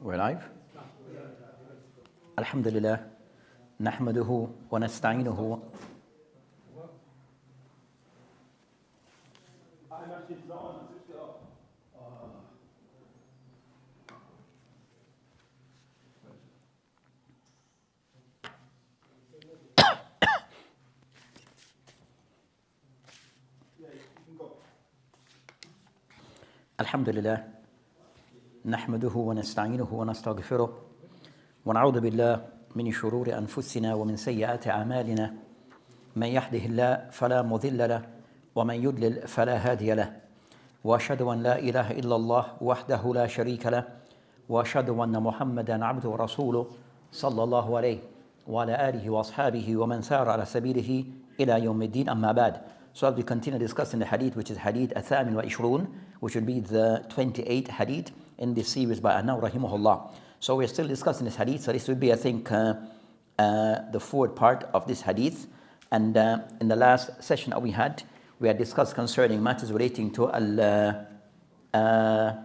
We're live. Alhamdulillah, nahmaduhu wa nasta'inuhu. Alhamdulillah, nahmaduhu wa nasta'inuhu wa nastaghfiruh wa na'udhu billah min shururi anfusina wa min sayyiati a'malina man yahdihillahu fala mudilla lahu wa man yudlil fala hadiya lahu wa ashhadu an la ilaha illa Allah wahdahu la sharika lahu wa ashhadu anna Muhammadan 'abduhu wa rasuluhu sallallahu alayhi wa ala alihi wa ashabihi wa man sara ala sabilihi ila yawmiddin, amma ba'd. So as we continue discussing the hadith, which is hadith Athamin wa Ishrun, which will be the 28th hadith in this series by An-Nawawi rahimahullah. So we're still discussing this hadith. So this will be, I think, the fourth part of this hadith. And in the last session that we had discussed concerning matters relating to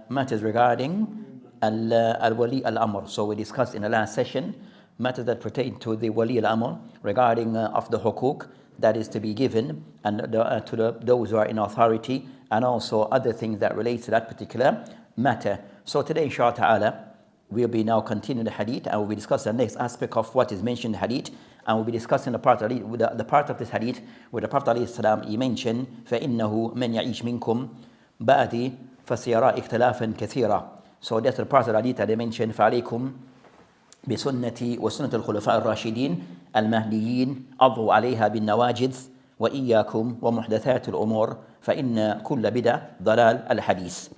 matters regarding al-wali al-amr. So we discussed in the last session matters that pertain to the wali al-amr regarding of the hukuk that is to be given and to those who are in authority, and also other things that relate to that particular matter. So today, inshallah ta'ala, we'll be now continuing the hadith, and we'll be discussing the next aspect of what is mentioned in the hadith, and we'll be discussing the part of this hadith where the Prophet ﷺ, he mentioned فَإِنَّهُ مَنْ يَعِيشْ مِنْكُمْ بَعْدِي فَسَيَرَى اِخْتِلَافًا كَثِيرًا. So that's the part of the hadith that they mentioned فَعَلَيْكُمْ بسنتي وسنة الخلفاء الراشدين المهديين عضوا عليها بالنواجذ وإياكم ومحدثات الأمور فإن كل بدعة ضلال الحديث.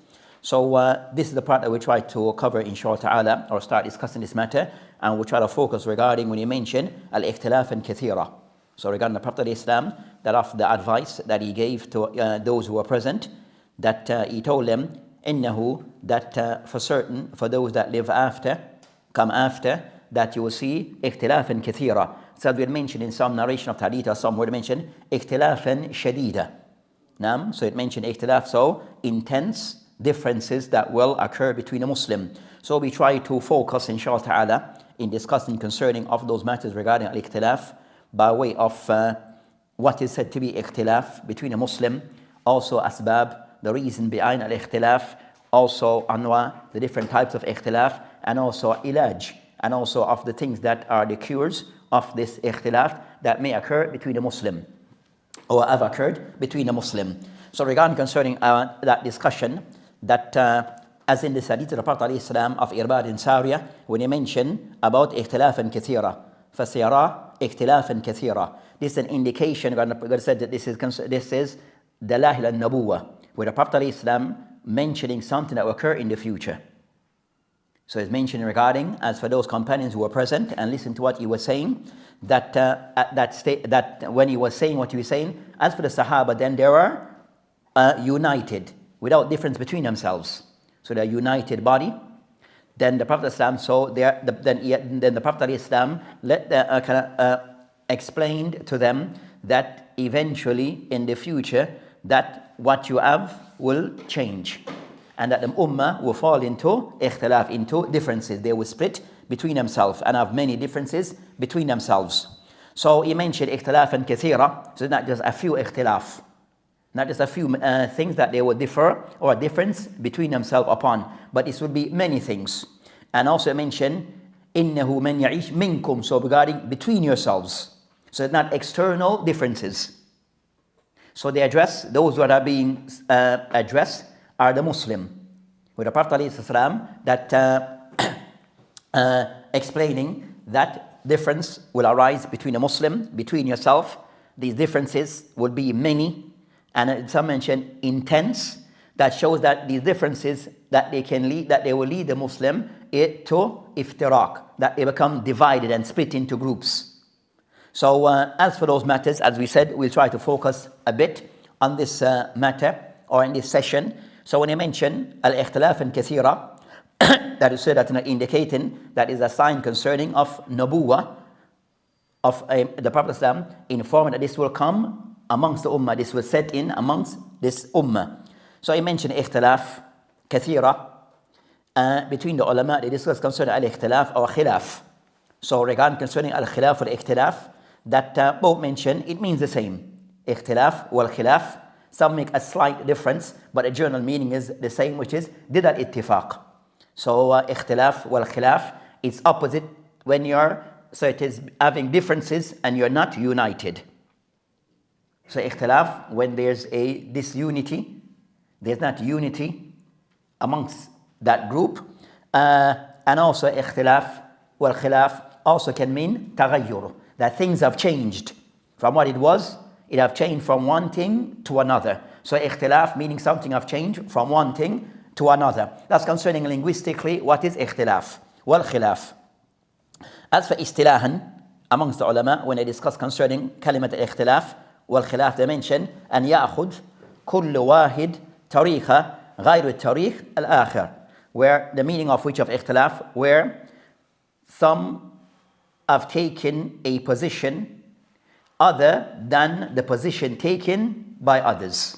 So this is the part that we try to cover inshallah ta'ala, or start discussing this matter, and we'll try to focus regarding when he mentioned al-ikhtilafan kathira. So regarding the Prophet Islam, that of the advice that he gave to those who were present, that he told them innahu, that for certain, for those that live after, come after, that you will see ikhtilafan kathira. So we mentioned in some narration of hadith, or some word mentioned ikhtilafan shadida. So it mentioned ikhtilaf, so intense differences that will occur between a Muslim. So we try to focus inshallah ta'ala in discussing concerning of those matters regarding al-ikhtilaf by way of what is said to be ikhtilaf between a Muslim, also asbab, the reason behind al-ikhtilaf, also anwa, the different types of ikhtilaf, and also ilaj, and also of the things that are the cures of this ikhtilaf that may occur between a Muslim, or have occurred between a Muslim. So regarding concerning that discussion, that as in the hadith of the Prophet ﷺ of Irbad in Sariya, when he mentioned about ikhtilafan kathira, فَسَيَرَى ikhtilafan kathira. This is an indication, God said that this is dalahil al-nabuwa, where the Prophet ﷺ mentioning something that will occur in the future. So it's mentioned regarding, as for those companions who were present and listened to what he was saying, that when he was saying what he was saying, as for the Sahaba, then they were united without difference between themselves. So they're a united body. Then the Prophet ﷺ, then the Prophet ﷺ explained to them that eventually in the future that what you have will change, and that the Ummah will fall into ikhtilaf, into differences. They will split between themselves and have many differences between themselves. So he mentioned ikhtilafan kathira, so not just a few ikhtilaf, not just a few things that they will differ or a difference between themselves upon, but this would be many things. And also mentioned innahu man ya'ish minkum, so regarding between yourselves, so it's not external differences. So they address, those who are being addressed are the Muslim, with the Prophet ﷺ that explaining that difference will arise between a Muslim, between yourself. These differences will be many, and some mention intense. That shows that these differences that they can lead, that they will lead the Muslim to iftiraq, that they become divided and split into groups. So as for those matters, as we said, we'll try to focus a bit on this matter, or in this session. So when he mentioned al-ikhtilafan kathira, that is said that indicating that is a sign concerning of nubuwah of the Prophet ﷺ, informing that this will come amongst the ummah, this will set in amongst this ummah. So I mentioned ikhtilaf kathira. Between the ulama, they discuss concerning al-ikhtilaf or khilaf. So regarding concerning al-khilaf or ikhtilaf, that both mention, it means the same. Ikhtilaf wal khilaf. Some make a slight difference, but the general meaning is the same, which is did al-ittifaq. So ikhtilaf wal khilaf, it's opposite when so it is having differences and you're not united. So ikhtilaf, when there's a disunity, there's not unity amongst that group. And also ikhtilaf wal khilaf also can mean taghayyur, that things have changed from what it was. It have changed from one thing to another. So ikhtilaf meaning something have changed from one thing to another. That's concerning linguistically what is ikhtilaf wal khilaf. As for istilahan, amongst the ulama, when they discuss concerning kalimat al-ikhtilaf wal khilaf, they mention أن يأخذ كل واحد طريقة غير الطريق الآخر, where the meaning of which of ikhtilaf, where some have taken a position other than the position taken by others.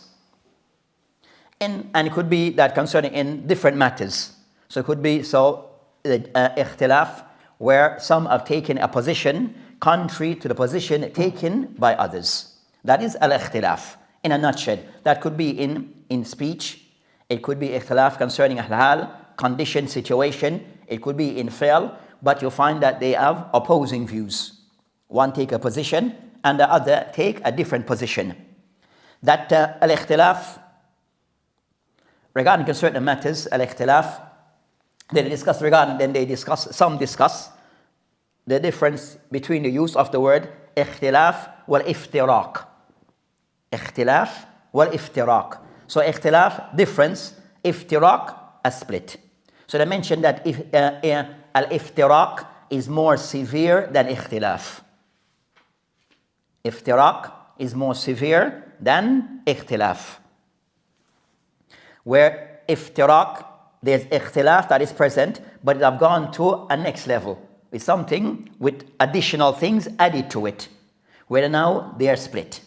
And it could be that concerning in different matters. So it could be ikhtilaf, where some have taken a position contrary to the position taken by others. That is al-ikhtilaf in a nutshell. That could be in speech. It could be ikhtilaf concerning al-hal, condition, situation. It could be in fi'l, but you find that they have opposing views. One take a position and the other take a different position. That al-ikhtilaf, regarding certain matters, al-ikhtilaf, some discuss the difference between the use of the word ikhtilaf wal iftiraq. Ikhtilaf wal iftiraq. So ikhtilaf, difference, iftiraq, a split. So they mentioned that al-iftiraq is more severe than ikhtilaf. Iftiraq is more severe than ikhtilaf. Where iftiraq, there's ikhtilaf that is present, but it have gone to a next level with something with additional things added to it, where now they are split.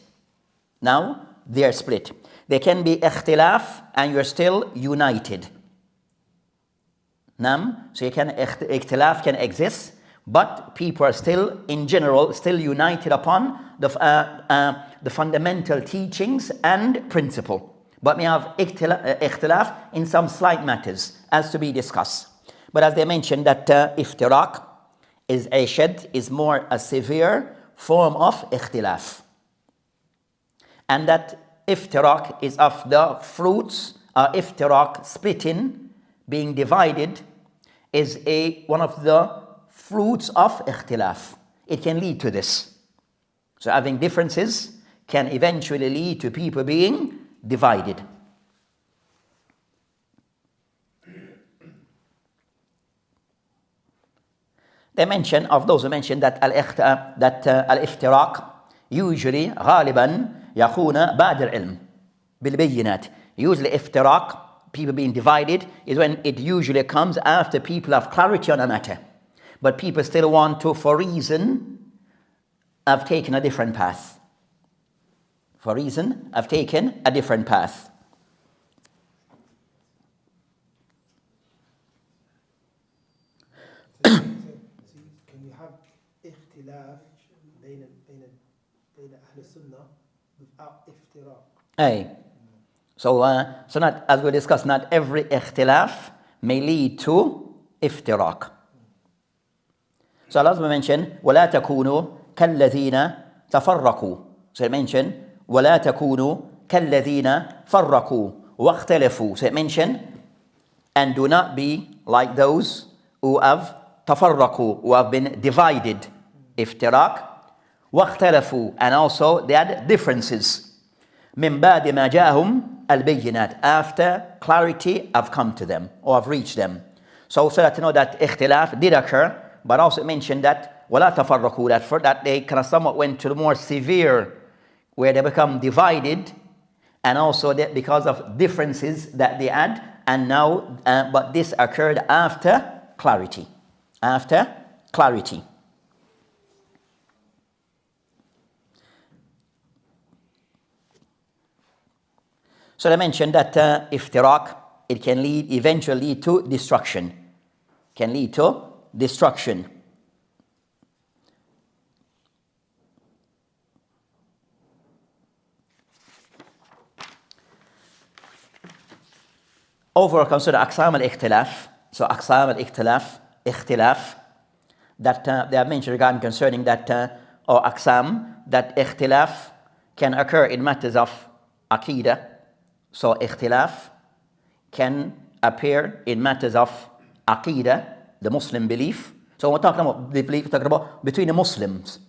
Now they are split. There can be ikhtilaf and you're still united. So ikhtilaf can exist, but people are still, in general, still united upon the fundamental teachings and principle. But may have ikhtilaf in some slight matters as to be discussed. But as they mentioned that iftiraq is more a severe form of ikhtilaf. And that iftiraq is of the fruits, iftiraq, splitting, being divided, is one of the fruits of ikhtilaf. It can lead to this. So having differences can eventually lead to people being divided. They mention, of those who mention that al-iftiraq usually غالبا يكون بعد العلم بالبينات. Usually iftiraq, people being divided, is when it usually comes after people have clarity on a matter. But people still want to, for reason, have taken a different path. For reason, have taken a different path. Can you have ikhtilaf بين أهل السنة without iftiraq? Aye. So not, as we discussed, not every ikhtilaf may lead to iftiraq. So Allah mentioned, وَلَا تَكُونُوا كَالَّذِينَ تَفَرَّقُوا. So it mentioned, وَلَا تَكُونُوا كَالَّذِينَ فَرَّقُوا وَاخْتَلَفُوا. So it mentioned, and do not be like those who have تَفَرَّقُوا, who have been divided. Iftiraq, وَاخْتَلَفُوا, and also they had differences. مِن بَعْدِ مَا جَاءَهُمْ الْبَيِّنَاتِ, after clarity have come to them or have reached them. So that to know that ikhtilaf did occur, but also mentioned that وَلَا تَفَرَّقُوا, that they kind of somewhat went to the more severe, where they become divided, and also that because of differences that they had, and now, but this occurred after clarity. After clarity. So I mentioned that iftiraq, it can eventually lead to destruction. Can lead to destruction. Overall, consider aqsam al-ikhtilaf. So aqsam ikhtilaf, that they have mentioned regarding concerning that, or aqsam, that ikhtilaf can occur in matters of aqidah. So ikhtilaf can appear in matters of aqidah, the Muslim belief. So we're talking about the belief, we're talking about between the Muslims.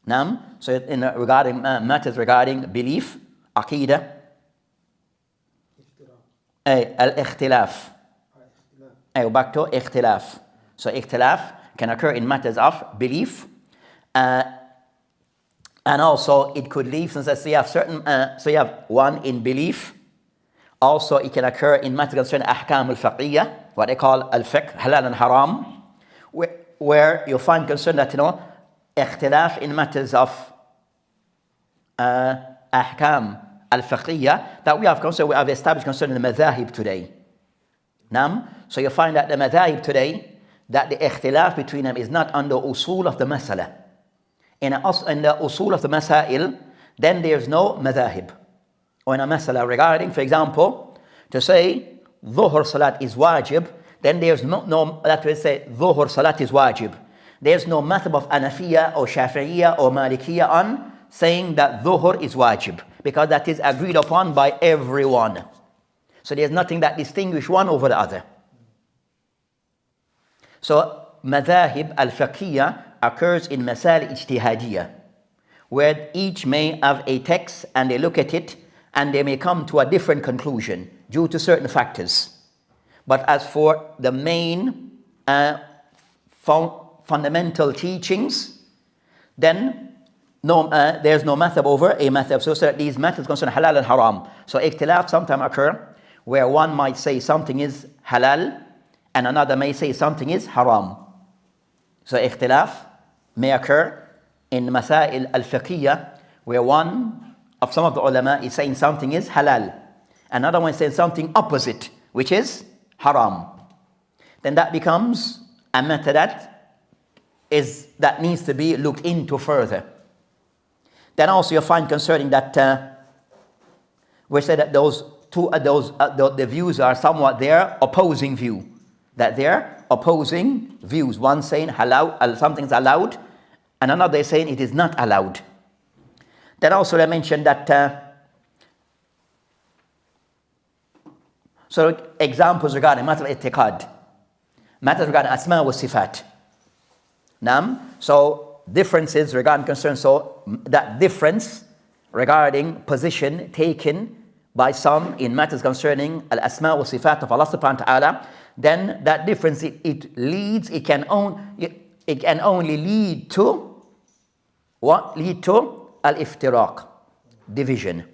So regarding matters regarding belief, aqidah, al-ikhtilaf. Back to ikhtilaf. So ikhtilaf can occur in matters of belief, and also it could lead, since you have certain, so you have one in belief. Also it can occur in matters concerning ahkam al-faqiyya, what they call al-fiqh, halal and haram, where you'll find concern that, ikhtilaf in matters of ahkam al-faqiyya, that we have established concerning the madhahib today. So you find that the madhahib today, that the ikhtilaf between them is not under usul of the masala. In the usul of the masail, then there's no madhahib. Or in a masala regarding, for example, to say dhuhr salat is wajib, then there's no that will say dhuhr salat is wajib. There's no madhab of Anafiya or Shafi'iyya or Malikiyya on saying that dhuhr is wajib, because that is agreed upon by everyone. So there's nothing that distinguishes one over the other. So madhahib al-faqiyya occurs in masal ijtihadiyya, where each may have a text and they look at it and they may come to a different conclusion due to certain factors. But as for the main fundamental teachings, then there's no madhab over a madhab. So that these matters concern halal and haram. So ikhtilaf sometimes occur where one might say something is halal and another may say something is haram. So ikhtilaf may occur in masail al-fiqhiyya, where one of some of the ulama is saying something is halal, another one is saying something opposite, which is haram. Then that becomes a matter that needs to be looked into further. Then also you find concerning that we say that the views are somewhat their opposing view. That they're opposing views. One saying something's allowed, and another is saying it is not allowed. Then also I mentioned that so examples regarding matter of i'tiqad, matters regarding asma wa sifat. So differences regarding concern. So that difference regarding position taken by some in matters concerning al-asma wa sifat of Allah subhanahu wa ta'ala, then that difference it can only lead to what? Lead to al-iftiraq, division.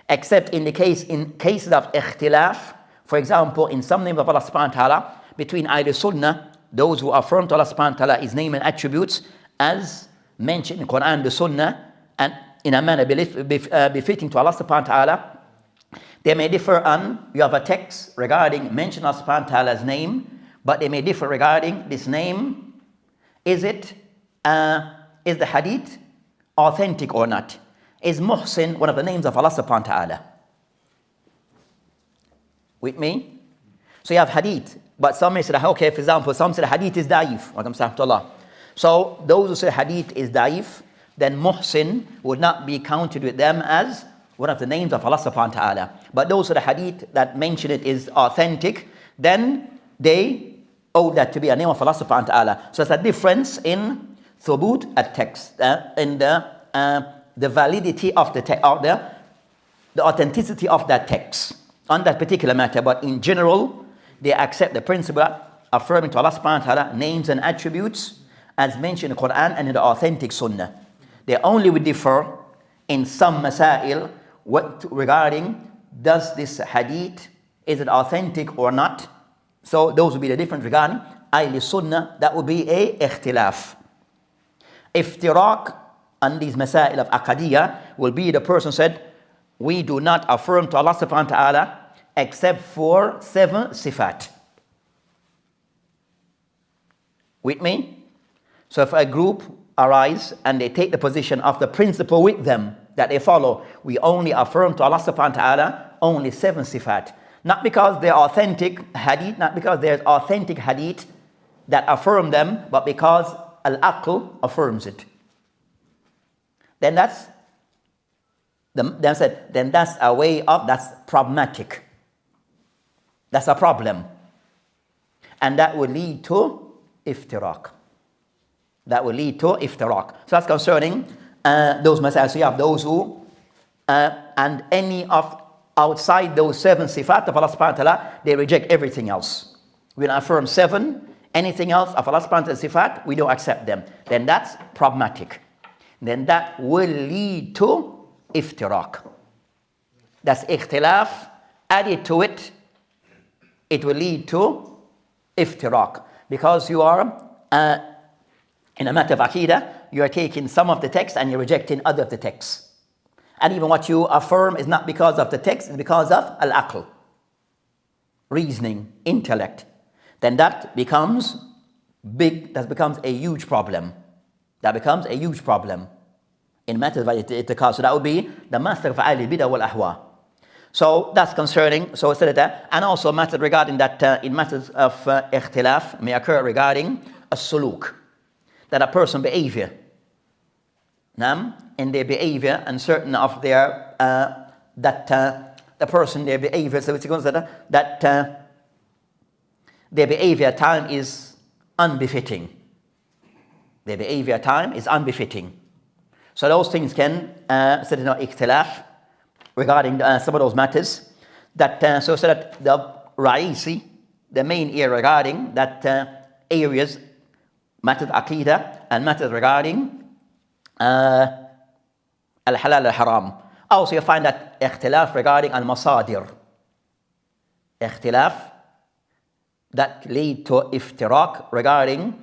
Except in cases of ikhtilaf, for example, in some names of Allah subhanahu wa ta'ala, between Ahl Sunnah, those who affirm to Allah subhanahu wa ta'ala His name and attributes as mentioned in Quran, the Sunnah, and in a manner befitting to Allah subhanahu wa ta'ala. They may differ on, you have a text regarding mention of subhanahu wa ta'ala's name, but they may differ regarding this name. Is the hadith authentic or not? Is Muhsin one of the names of Allah subhanahu wa ta'ala? With me? So you have hadith, but some may say, okay, for example, some say the hadith is da'if. So those who say hadith is da'if, then Muhsin would not be counted with them as one of the names of Allah subhanahu wa ta'ala. But those of the hadith that mention it is authentic, then they owe that to be a name of Allah subhanahu wa ta'ala. So it's a difference in thubut at-text, in the validity of the text, or the authenticity of that text on that particular matter. But in general, they accept the principle affirming to Allah subhanahu wa ta'ala names and attributes as mentioned in the Quran and in the authentic Sunnah. They only would differ in some masail regarding does this hadith, is it authentic or not? So those would be the difference regarding Ahl Sunnah. That would be a ikhtilaf. Iftiraq on these masail of aqadiyya will be the person said we do not affirm to Allah subhanahu wa ta'ala except for 7 sifat. With me? So if a group arise and they take the position of the principle with them that they follow, we only affirm to Allah subhanahu wa ta'ala only 7 sifat. Not because they're authentic hadith, not because there's authentic hadith that affirm them, but because al-aql affirms it. Then that's a way of, that's problematic. That's a problem. And that will lead to iftiraq. That will lead to iftiraq. So that's concerning those masail. So you have those who, and any of outside those 7 sifat of Allah subhanahu wa ta'ala, they reject everything else. We don't affirm 7, anything else of Allah subhanahu wa ta'ala sifat, we don't accept them. Then that's problematic. Then that will lead to iftiraq. That's ikhtilaf. Added to it, it will lead to iftiraq. Because you are, in a matter of aqidah, you are taking some of the text and you're rejecting other of the texts. And even what you affirm is not because of the text, it's because of al-aql, reasoning, intellect. Then that becomes big, that becomes a huge problem. That becomes a huge problem in matters of i'tiqad. So that would be the master of al-bidah wal-ahwa. So that's concerning, so it's that, and also matter regarding that in matters of ikhtilaf may occur regarding a suluk, that a person behavior, in their behavior and certain of their, the person, their behavior, so it's that their behavior at time is unbefitting. Their behavior at time is unbefitting. So those things can, ikhtilaf regarding some of those matters. That so that the Ra'isi, the main area regarding that areas, matters of aqidah and matters regarding al-halal al-haram. Also you find that ikhtilaf regarding al-masadir. Ikhtilaf that lead to iftiraq regarding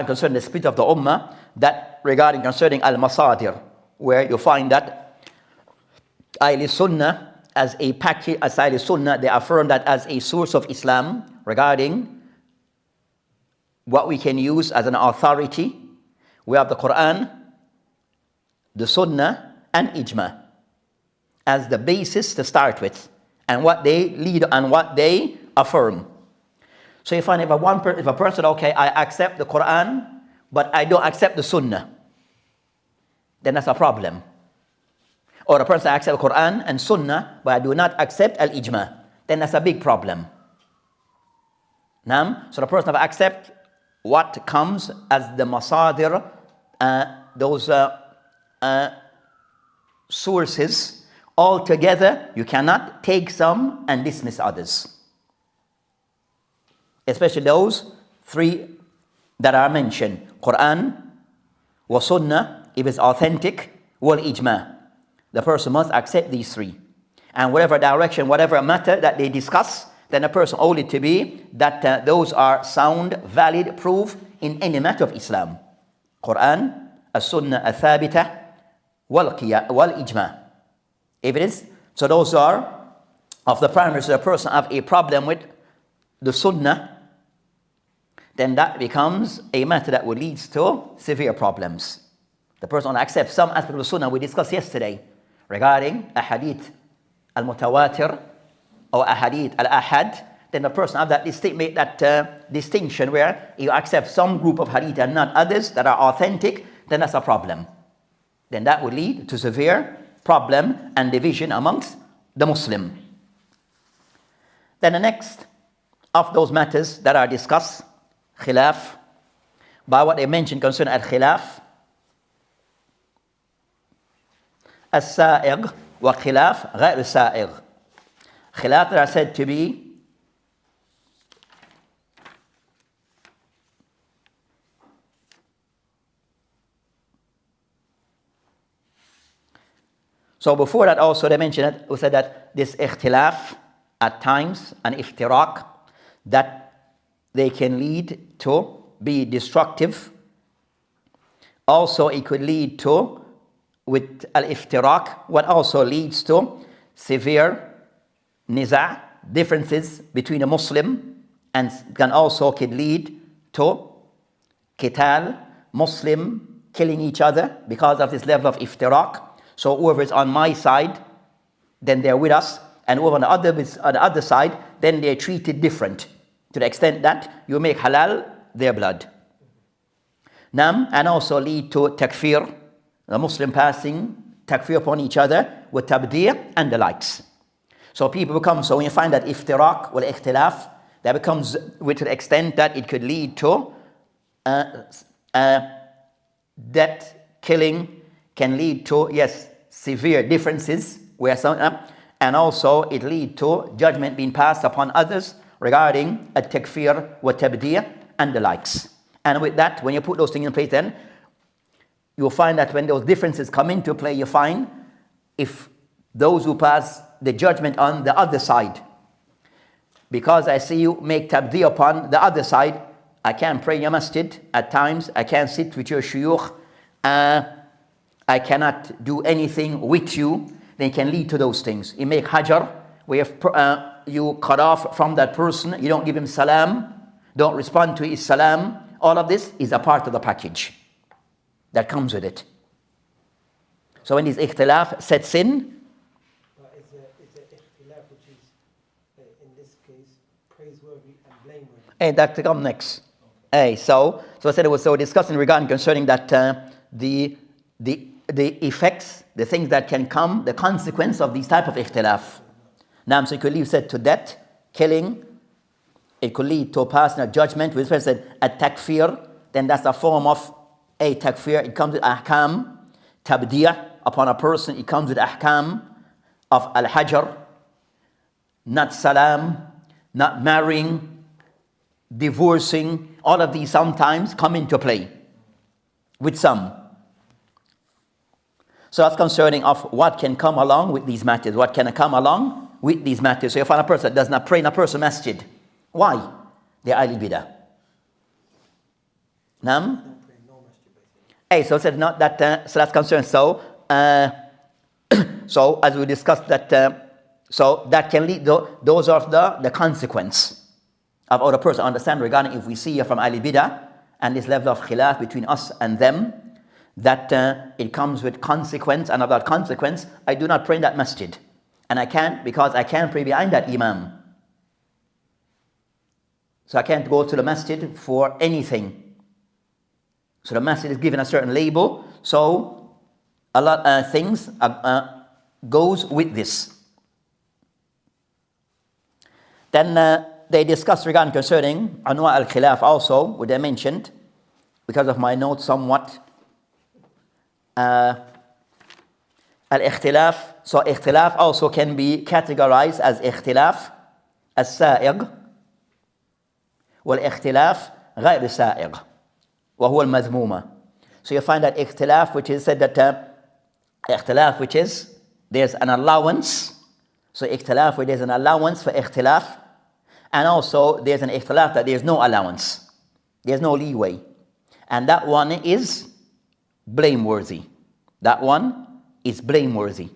concerning the split of the ummah, that regarding concerning al-masadir, where you find that Ahl Sunnah as a package, as Ahl Sunnah, they affirm that as a source of Islam regarding what we can use as an authority. We have the Quran, the Sunnah, and Ijma as the basis to start with, and what they lead and what they affirm. So you find if a person, okay, I accept the Quran, but I don't accept the Sunnah, then that's a problem. Or a person accepts the Quran and Sunnah, but I do not accept al-Ijma, then that's a big problem. So the person accepts what comes as the masadir, those sources all together. You cannot take some and dismiss others, especially those 3 that are mentioned: Quran, wa Sunnah, if it's authentic, wal Ijma. The person must accept these 3, and whatever direction, whatever matter that they discuss, then a person only to be that those are sound, valid proof in any matter of Islam: Quran, as-Sunnah al-Thabita, wal-Ijma. Evidence. So those are of the parameters. The person have a problem with the Sunnah, then that becomes a matter that will lead to severe problems. The person accepts some aspect of the Sunnah we discussed yesterday regarding Ahadith al-Mutawatir or Ahadith al-Ahad, then the person have that make that distinction where you accept some group of hadith and not others that are authentic, then that's a problem. Then that will lead to severe problem and division amongst the Muslim. Then the next of those matters that are discussed, khilaf, by what they mentioned concerning al-khilaf, as-sa'igh wa khilaf ghayr as-sa'igh. Khilaf that are said to be so before that also they mentioned it, we said that this ikhtilaf at times and iftiraq, that they can lead to be destructive. Also it could lead to, with al-iftiraq, what also leads to severe niza', differences between a Muslim, and could lead to qital, Muslim killing each other because of this level of iftiraq. So whoever is on my side, then they're with us, and whoever on the other side, then they're treated different to the extent that you make halal their blood. And also lead to takfir, the Muslim passing takfir upon each other with tabdi' and the likes. So people become, so when you find that iftiraq or ikhtilaf, that becomes to the extent that it could lead to death, killing, can lead to, yes, severe differences, where some, and also it lead to judgment being passed upon others regarding a takfir wa tabdi' and the likes. And with that, when you put those things in place, then you'll find that when those differences come into play, you find if those who pass the judgment on the other side, because I see you make tabdi' upon the other side, I can't pray in your masjid at times, I can't sit with your shuyukh, I cannot do anything with you, then it can lead to those things. You make hajar, where you cut off from that person, you don't give him salam, don't respond to his salam. All of this is a part of the package that comes with it. So when this ikhtilaf sets in, is the ikhtilaf which is in this case praiseworthy and blameworthy? That to come next. So I said it was so discussing regarding concerning that the effects, the things that can come, the consequence of these type of ikhtilaf. Now, so it could lead said to death, killing. It could lead to passing a judgment, which said a takfir, then that's a form of a takfir. It comes with ahkam, tabdi' upon a person. It comes with ahkam of al-hajar, not salam, not marrying, divorcing. All of these sometimes come into play with some. So that's concerning of what can come along with these matters. What can come along with these matters? So you find a person that does not pray in a person's masjid. Why? They're Ahlul Bidah. So said not that. So that's concerned. So as we discussed that. So that can lead. Those are the consequence of other person. Understand regarding if we see from Ahlul Bidah and this level of khilaf between us and them, that it comes with consequence, and of that consequence, I do not pray in that masjid, and I can't because I can't pray behind that imam. So I can't go to the masjid for anything. So the masjid is given a certain label. So a lot of things goes with this. Then they discussed regarding concerning Anwa al-Khilaf also, which I mentioned, because of my notes somewhat. Al-Ikhtilaf. So Ikhtilaf also can be categorized as Ikhtilaf as-Sa'iq, والاختلاف غير السائغ وهو المذمومة. So you find that ikhtilaf, which is said that ikhtilaf, which is there's an allowance. So ikhtilaf, where there's an allowance for ikhtilaf, and also there's an ikhtilaf that there's no allowance, there's no leeway, and that one is blameworthy. That one is blameworthy.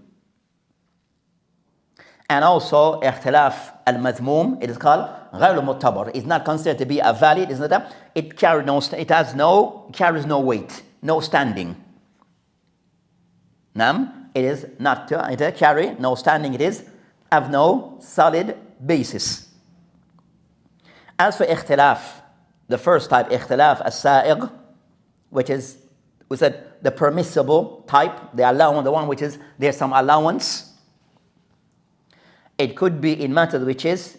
And also ikhtilaf al-madhmum, it is called غير مُعْتَبَر. It's not considered to be a valid. It's not it carries no weight, no standing. It is not it carry no standing. It is have no solid basis. As for ikhtilaf, the first type, ikhtilaf as-sa'iq, which is we said the permissible type, the one which is there's some allowance. It could be in matters which is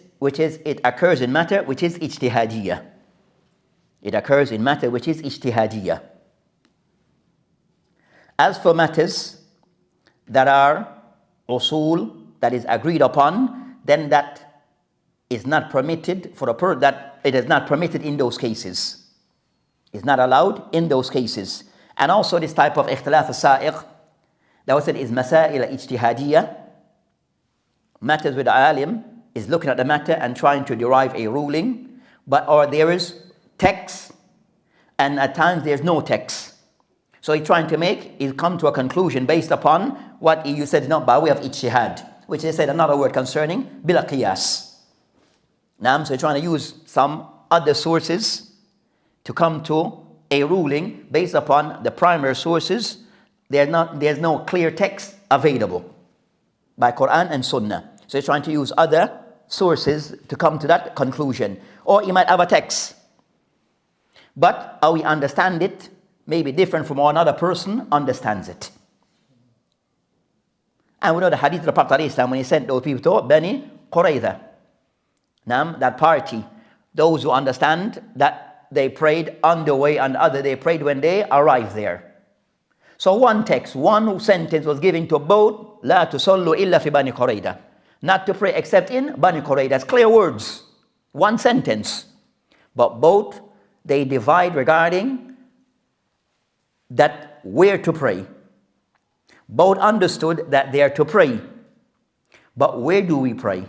it occurs in matter which is ijtihadiyya. It occurs in matter which is ijtihadiyya. As for matters that are usul, that is agreed upon, then that is not permitted for that it is not permitted in those cases. It's not allowed in those cases. And also this type of ikhtilaf as-sa'iq, that was said is masail ijtihadiyya. Matters with the alim is looking at the matter and trying to derive a ruling, or there is text, and at times there's no text. So he's trying to he'll come to a conclusion based upon what you said, not by way of ijtihad. which they said another word concerning bila qiyas. Now, so you're trying to use some other sources to come to a ruling based upon the primary sources. There's no clear text available by Quran and Sunnah. So you're trying to use other sources to come to that conclusion. Or you might have a text, but how we understand it may be different from how another person understands it. And we know the hadith of the Prophet ﷺ when he sent those people to Bani Qurayza. Now, that party, those who understand that they prayed on the way and other they prayed when they arrived there. So one text, one sentence was given to both, لا تصلوا إلا في بني قريظة, not to pray except in Bani Qurayza. That's clear words, one sentence. But both, they divide regarding that where to pray. Both understood that they are to pray. But where do we pray?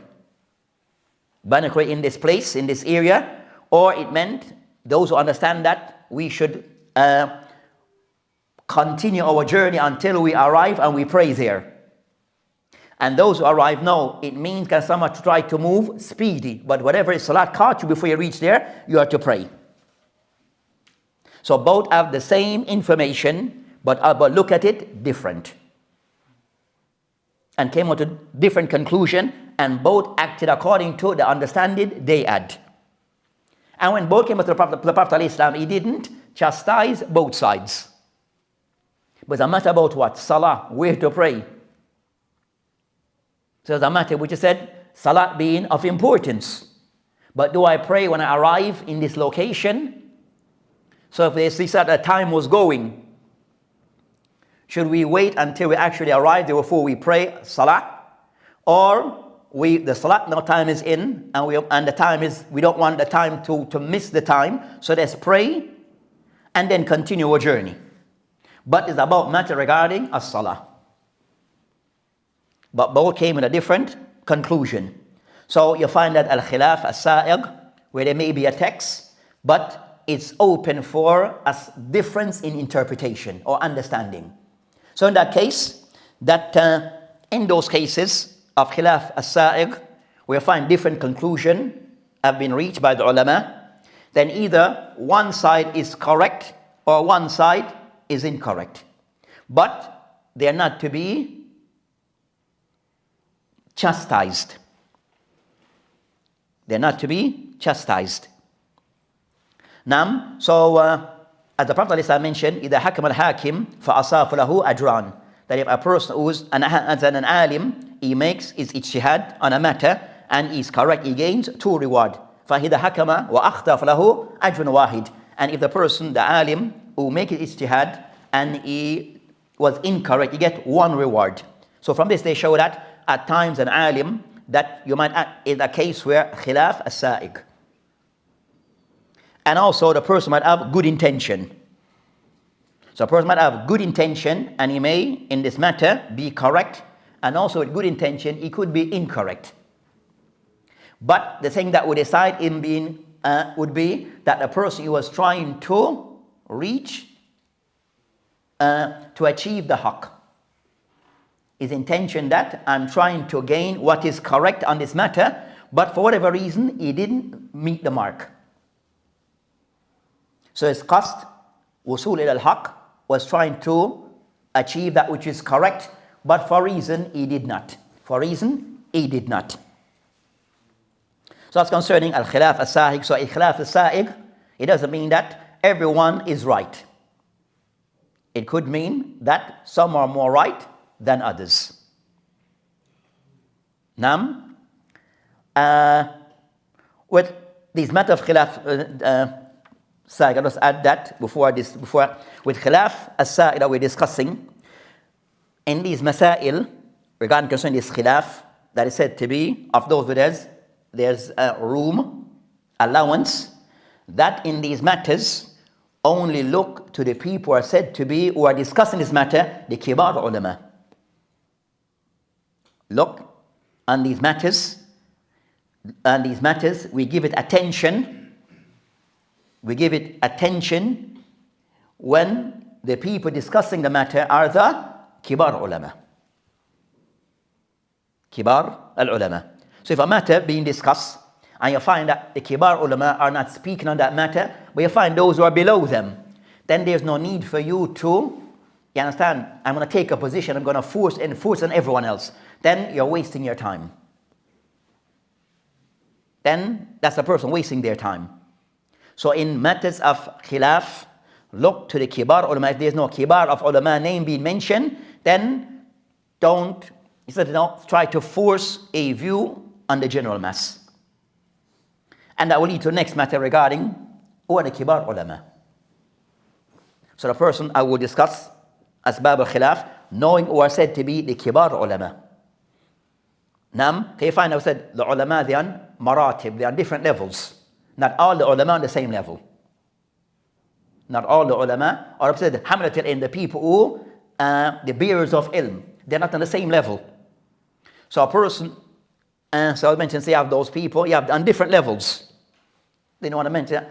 Bani Qurayza in this place, in this area, or it meant those who understand that we should continue our journey until we arrive and we pray there. And those who arrive now, it means can someone try to move speedy, but whatever is salat caught you before you reach there, you are to pray. So both have the same information, but look at it different. And came out to different conclusion, and both acted according to the understanding they had. And when both came to the Prophet ﷺ, he didn't chastise both sides. But it's a matter about what? Salah, where to pray. So it's a matter which is said, Salah being of importance. But do I pray when I arrive in this location? So if they see that the time was going, should we wait until we actually arrive there before we pray Salah? Or the Salah now time is in and the time is, we don't want the time to miss the time. So let's pray and then continue our journey. But it's about matter regarding as-Salah. But both came in a different conclusion. So you find that al-khilaf as-sa'iq, where there may be a text, but it's open for a difference in interpretation or understanding. So in that case, in those cases of khilaf as-sa'iq, we find different conclusion have been reached by the ulama. Then either one side is correct or one side is incorrect. But they are not to be chastised. They're not to be chastised. Now, so as the Prophet ﷺ mentioned, إِذَا حَكَمَ الْحَاكِمْ فَأَصَافَ لَهُ أَجْرًا, that if a person who's an alim, he makes his ijtihad on a matter and is correct, he gains 2 rewards. فَإِذَا حَكَمَ وَأَخْطَأَ فَلَهُ أَجْرٌ وَاحِدٌ. And if the person, the alim, who make his ijtihad and he was incorrect, you get 1 reward. So from this they show that at times an alim, that you might in a case where khilaf as-sa'iq. And also the person might have good intention. So a person might have good intention and he may in this matter be correct, and also with good intention he could be incorrect. But the thing that would decide him being would be that the person he was trying to reach to achieve the haqq. His intention that I'm trying to gain what is correct on this matter, but for whatever reason he didn't meet the mark. So his qasd, wusul ila al-haqq, was trying to achieve that which is correct, but for reason he did not. So that's concerning al-khilaf as-sa'iq. So al-khilaf as-sa'iq, it doesn't mean that everyone is right. It could mean that some are more right than others. Now, with this matter of khilaf as-sa'iq, I'll just add that before with khilaf as-sa'iq that we're discussing, in these masail, regarding concerning this khilaf, that is said to be of those where there's room, allowance, that in these matters only look to the people who are said to be, who are discussing this matter, the kibar ulama. Look on these matters, we give it attention. We give it attention when the people discussing the matter are the kibar ulama. Kibar al-ulama. So if a matter being discussed, and you find that the kibar ulama are not speaking on that matter, but you find those who are below them, then there's no need for you to, you understand, I'm going to take a position, I'm going to force on everyone else. Then you're wasting your time. Then that's a person wasting their time. So in matters of khilaf, look to the kibar ulama. If there's no kibar of ulama name being mentioned, then don't try to force a view on the general mass. And that will lead to the next matter regarding who are the kibar ulama. So the person I will discuss asbab al-khilaf, knowing who are said to be the kibar ulama. Now, can you find, I said, the ulama, they are maratib, they are different levels. Not all the ulama on the same level. Not all the ulama, or I said, the hamlatul ilm, the people who, the bearers of ilm, they're not on the same level. So a person, so I mentioned, say you have those people, you have on different levels. They don't want to mention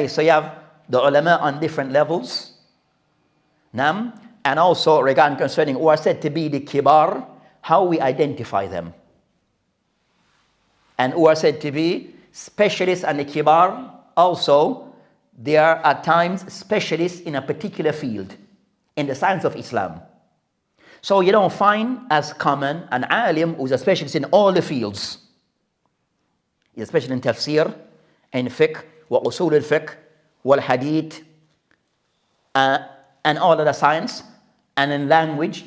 so you have the ulama on different levels. Nam, and also regarding concerning who are said to be the kibar, how we identify them. And who are said to be specialists and the kibar, also they are at times specialists in a particular field, in the science of Islam. So you don't find as common an alim who's a specialist in all the fields. He's a specialist in tafsir, in fiqh, wa usul al-fiqh, wal hadith, and all of the science, and in language.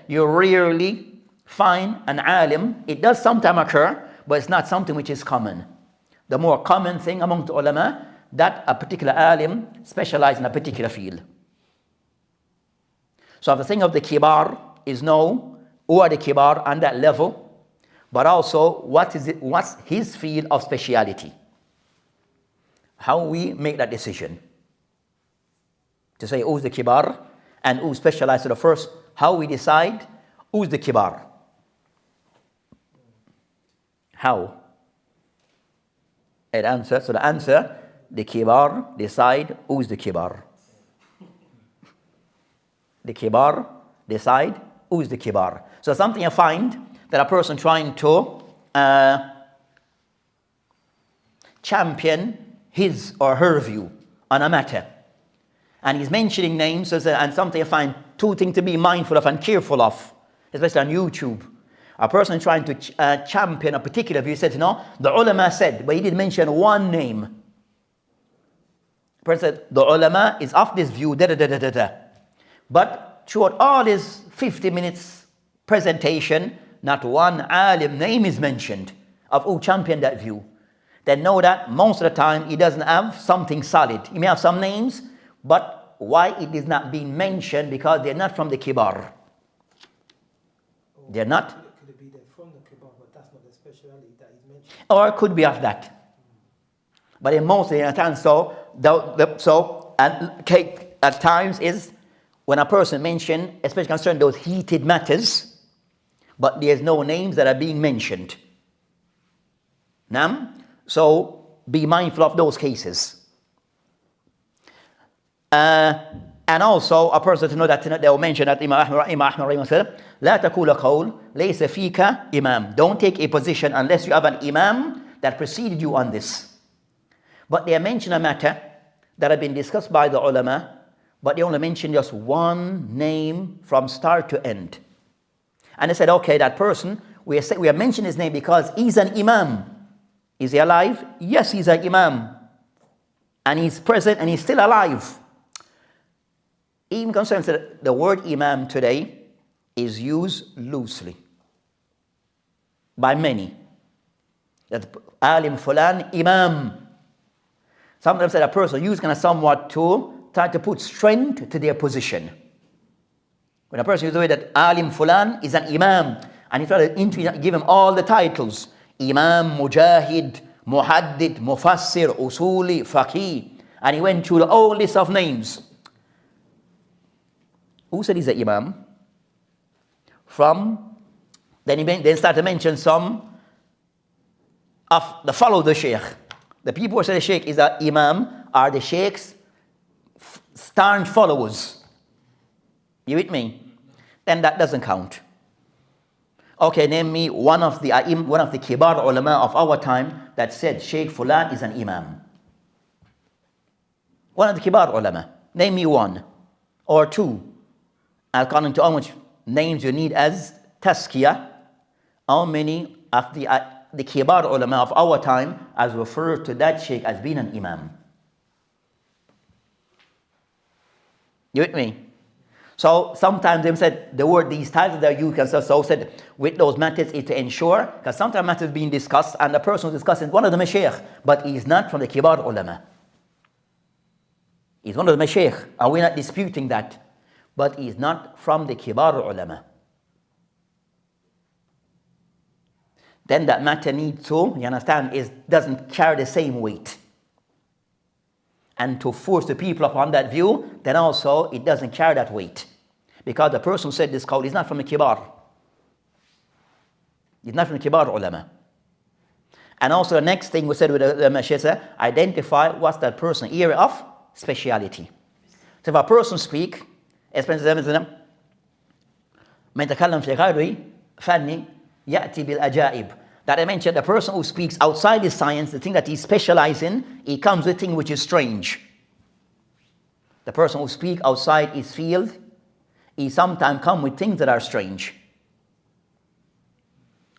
You rarely find an alim. It does sometimes occur, but it's not something which is common. The more common thing among the ulama, that a particular alim specializes in a particular field. So the thing of the kibar is know who are the kibar on that level, but also what's his field of speciality. How we make that decision. To say who's the kibar and who specializes to the first, how we decide who's the kibar. How? An answer. So the answer, the kibar decide who's the kibar. The kibar decide who's the kibar. So something you find that a person trying to champion his or her view on a matter. And he's mentioning names and something you find two things to be mindful of and careful of, especially on YouTube. A person trying to champion a particular view said, the ulama said, but he did mention one name. The person said, the ulama is of this view, But throughout all his 50 minutes presentation, not one alim name is mentioned of who championed that view. Then know that most of the time he doesn't have something solid. He may have some names, but why it is not being mentioned? Because they're not from the kibar. They're not. Could it be they're from the kibar, but that's not the speciality that is mentioned? Or it could be of that. But in most of the times, at times is when a person mentioned, especially concerning those heated matters, but there's no names that are being mentioned. So be mindful of those cases. And also a person to know that they will mention that Imam Ahmad said, لا تقول قول ليس فيك imam. Don't take a position unless you have an imam that preceded you on this. But they mention a matter that have been discussed by the ulama, but they only mention just one name from start to end. And they said, okay, that person, we are mentioning his name because he's an imam. Is he alive? Yes, he's an imam. And he's present and he's still alive. Even concerning that the word imam today is used loosely by many. That alim fulan imam. Sometimes that a person used kind of somewhat to try to put strength to their position. When a person uses the way that alim fulan is an imam, and he tried to give him all the titles, imam, mujahid, muhaddid, mufassir, usuli, faqih, and he went through the whole list of names. Who said he's an imam? Then he started to mention some of the follow the sheikh. The people who say the sheikh is an imam are the sheikh's staunch followers. You with me? Then that doesn't count. Okay, name me one of the kibar ulama of our time that said Sheikh Fulan is an imam. One of the kibar ulama. Name me one or two. According to how much names you need as tazkiyah, how many of the kibar ulama of our time as referred to that sheikh as being an imam? You with me? So sometimes they said the word these titles that you can so said with those matters is to ensure, because sometimes matters being discussed and the person who's discussing one of the mashaykh, but he's not from the kibar ulama. He's one of the mashaykh, and we're not disputing that, but he's not from the kibar ulama. Then that matter needs to, you understand, doesn't carry the same weight. And to force the people upon that view, then also it doesn't carry that weight. Because the person who said this qawl is not from the kibar. He's not from the kibar ulama. And also the next thing we said with the mashaykh, identify what's that person's area of speciality. So if a person speak, من يتكلم في غير فني يأتي بالأجائب. That I mentioned, the person who speaks outside his science, the thing that he specializes in, he comes with things which is strange. The person who speaks outside his field, he sometimes comes with things that are strange.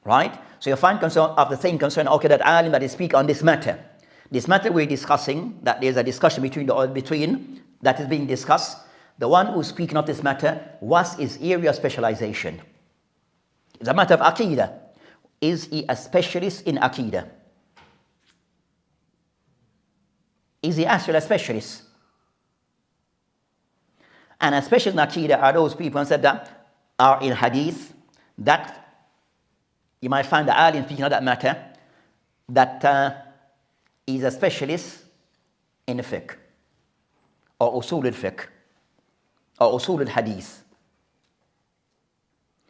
Right? So you find concern of the thing concerned, okay, that alim that is speak on this matter. This matter we're discussing, that there's a discussion between that is being discussed. The one who's speaking of this matter, what's his area of specialization? It's a matter of aqidah. Is he a specialist in aqidah? Is he actually a specialist? And a specialist in aqidah are those people who said that are in hadith, that you might find the alim speaking of that matter, that is a specialist in fiqh, or usul al-fiqh, or usul al-hadith.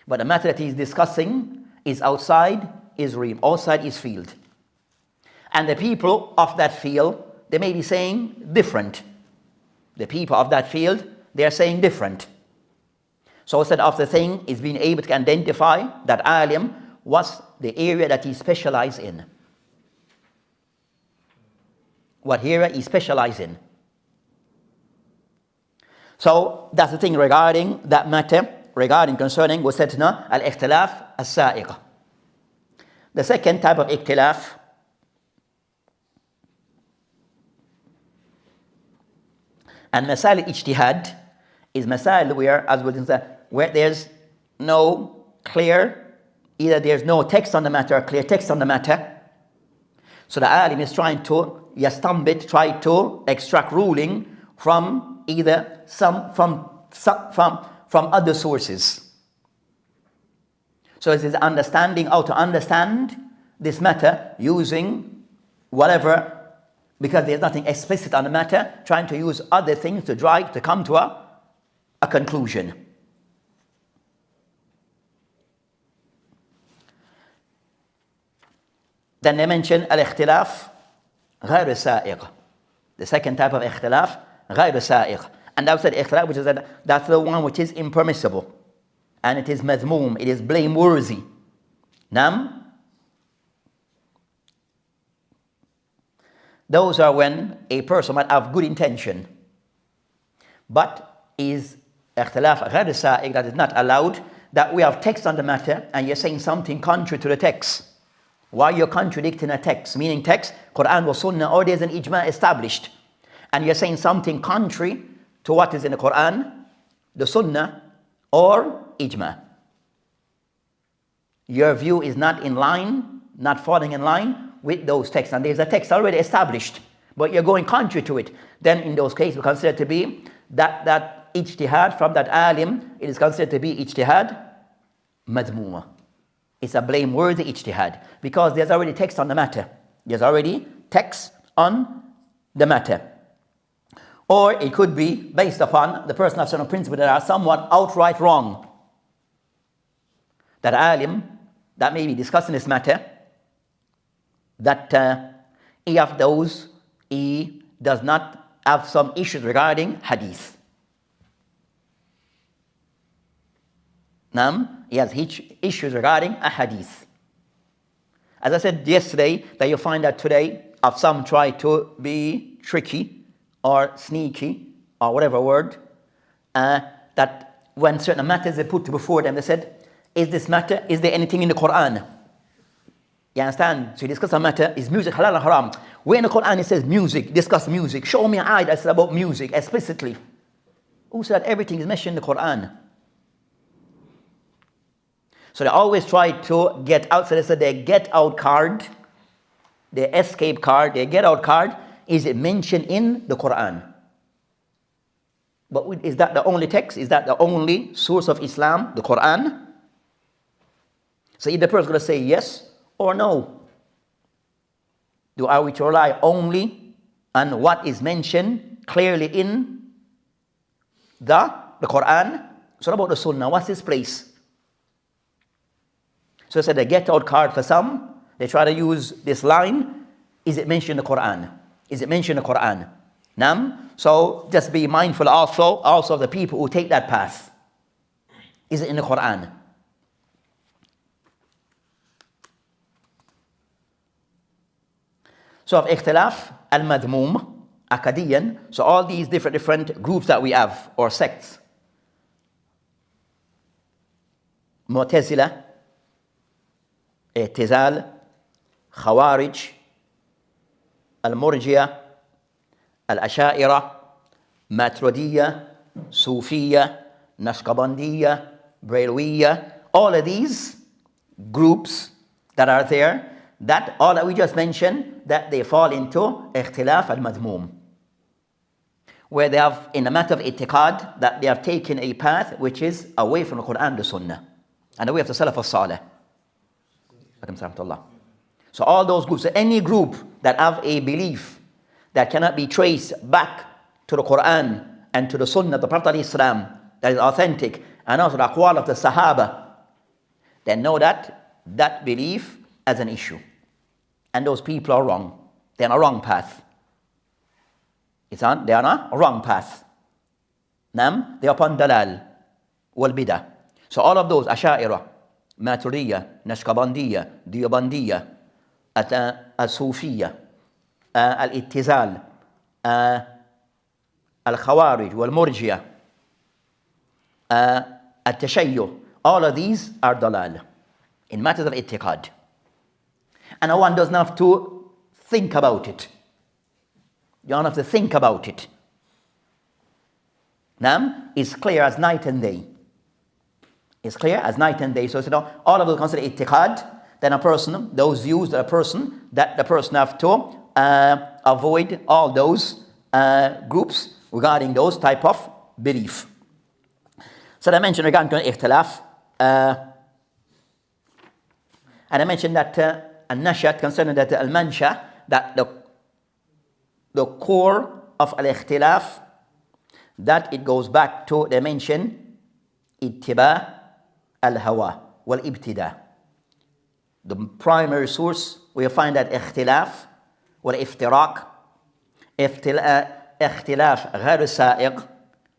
But the matter that he's discussing is outside his realm, outside his field. And the people of that field, they may be saying different. The people of that field, they are saying different. So instead of the thing is being able to identify that alim, what's the area that he specializes in. What area he specializes in. So that's the thing regarding that matter, regarding concerning was said al-ikhtilaf as-sa'iq. The second type of ikhtilaf and masail ijtihad is masail where, as we say, where there's no clear, either there's no text on the matter or clear text on the matter. So the alim is trying to try to extract ruling from either from other sources. So it is understanding how to understand this matter using whatever, because there's nothing explicit on the matter, trying to use other things to come to a conclusion. Then they mention al-ikhtilaf غير سائغ. The second type of ikhtilaf غير سائغ. And that's the ikhtilaf, which is that's the one which is impermissible. And it is madhmoom, it is blameworthy. Nam, those are when a person might have good intention, but is ikhtilaf غير سائغ, that is not allowed, that we have text on the matter and you're saying something contrary to the text. Why you're contradicting a text, meaning text, Quran or Sunnah, or there's an ijma established, and you're saying something contrary to what is in the Quran, the Sunnah, or ijma. Your view is not in line, not falling in line with those texts, and there's a text already established, but you're going contrary to it. Then in those cases, we consider to be that ijtihad from that alim, it is considered to be ijtihad madhmooma. It's a blameworthy ijtihad, because there's already text on the matter. There's already text on the matter. Or it could be based upon the person of certain principles that are somewhat outright wrong. That alim that may be discussing this matter, that he of those, he does not have some issues regarding hadith. He has issues regarding Ahadith. As I said yesterday, that you'll find that today, if some try to be tricky or sneaky or whatever word, that when certain matters are put before them, they said, is there anything in the Quran? You understand? So you discuss a matter, is music halal or haram? Where in the Quran it says music, discuss music. Show me an ayah that says about music explicitly. Who said everything is mentioned in the Quran? So they always try to get out. So they said their get out card, their escape card, their get out card, is it mentioned in the Quran? But is that the only text? Is that the only source of Islam, the Quran? So either person is going to say yes or no. Are we to rely only on what is mentioned clearly in the Quran? So what about the Sunnah? What's its place? So I said the get out card for some, they try to use this line, is it mentioned in the Quran? Is it mentioned in the Quran? So just be mindful also of the people who take that path. Is it in the Quran? So of ikhtilaf al-madmum, akadiyan, so all these different groups that we have, or sects. Mu'tazila, I'tizal, Khawarij, Al-Murjiya, Al-Asha'ira, Maturidiyya, Sufiyya, Naqshbandiyya, Braylawiyya, all of these groups that are there, that all that we just mentioned, that they fall into ikhtilaf al-madmum, where they have, in the matter of i'tiqad, that they have taken a path which is away from the Quran, the Sunnah, and away from the Salaf al-Salih. So all those groups, so any group that have a belief that cannot be traced back to the Quran and to the Sunnah, the Prophet Islam, that is authentic, and also the aqwal of the Sahaba, then know that belief as an issue. And those people are wrong. They're on a wrong path. They are on a wrong path. They're upon dalal wal bidah. So all of those, Asha'ira, Maturidiyya, Naqshbandiyya, Diyobandiyya, Al-Sufiyya, Al-I'tizal, Al-Khawarij, Wal-Murjiya, Al-Tashayyu, all of these are dalal in matters of i'tiqad. And one doesn't have to think about it. You don't have to think about it. It's clear as night and day. It's clear as night and day. So all of us consider i'tiqad, then a person, those views that the person have to avoid all those groups regarding those type of belief. So I mentioned regarding ikhtilaf, and I mentioned that An-Nashat, concerning that al-Mansha, that the core of al-ikhtilaf, that it goes back to, they mention ittiba al-hawa wal-ibtida. The primary source, we find that ikhtilaf wal-iftiraq, ikhtilaf ghayr sa'iq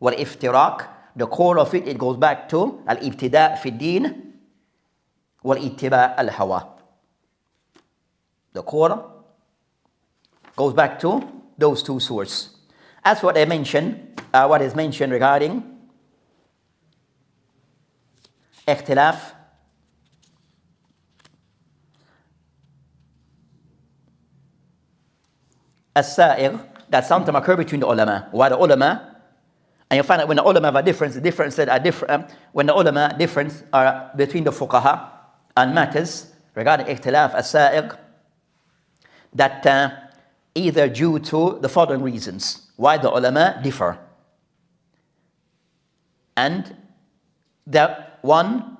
wal-iftiraq, the core of it goes back to al-ibtida fi din wal-ittiba al-hawa. The core goes back to those two sources. As what I mentioned, what is mentioned regarding ikhtilaf, as-sa'ir, that sometimes occur between the ulama. Why the ulama? And you find that when the ulama have a difference, the differences are different. When the ulama difference are between the fuqaha and matters regarding ikhtilaf as-sa'ir, that either due to the following reasons why the ulama differ. And that one,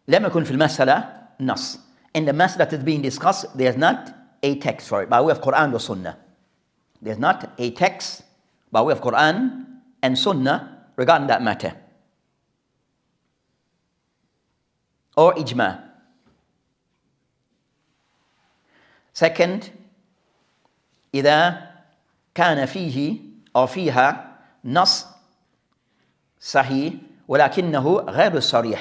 لم يكن في المسألة نص. In the mas'ala that is being discussed, there's not a text for it by way of Quran or Sunnah. There's not a text by way of Quran and Sunnah regarding that matter. Or ijma. Second, إذا كان فيه أو فيها نص صحيح وَلَكِنَّهُ غَيْرُ الصَّرِيحِ.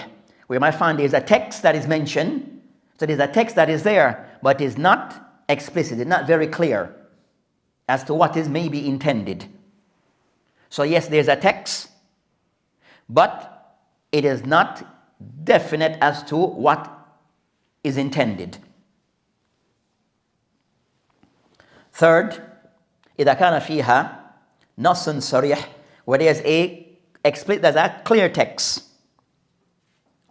We might find there's a text that is mentioned. So there's a text that is there, but is not explicit, it's not very clear as to what is maybe intended. So yes, there's a text, but it is not definite as to what is intended. Third, إذا كان فيها نص صريح, where there's a clear text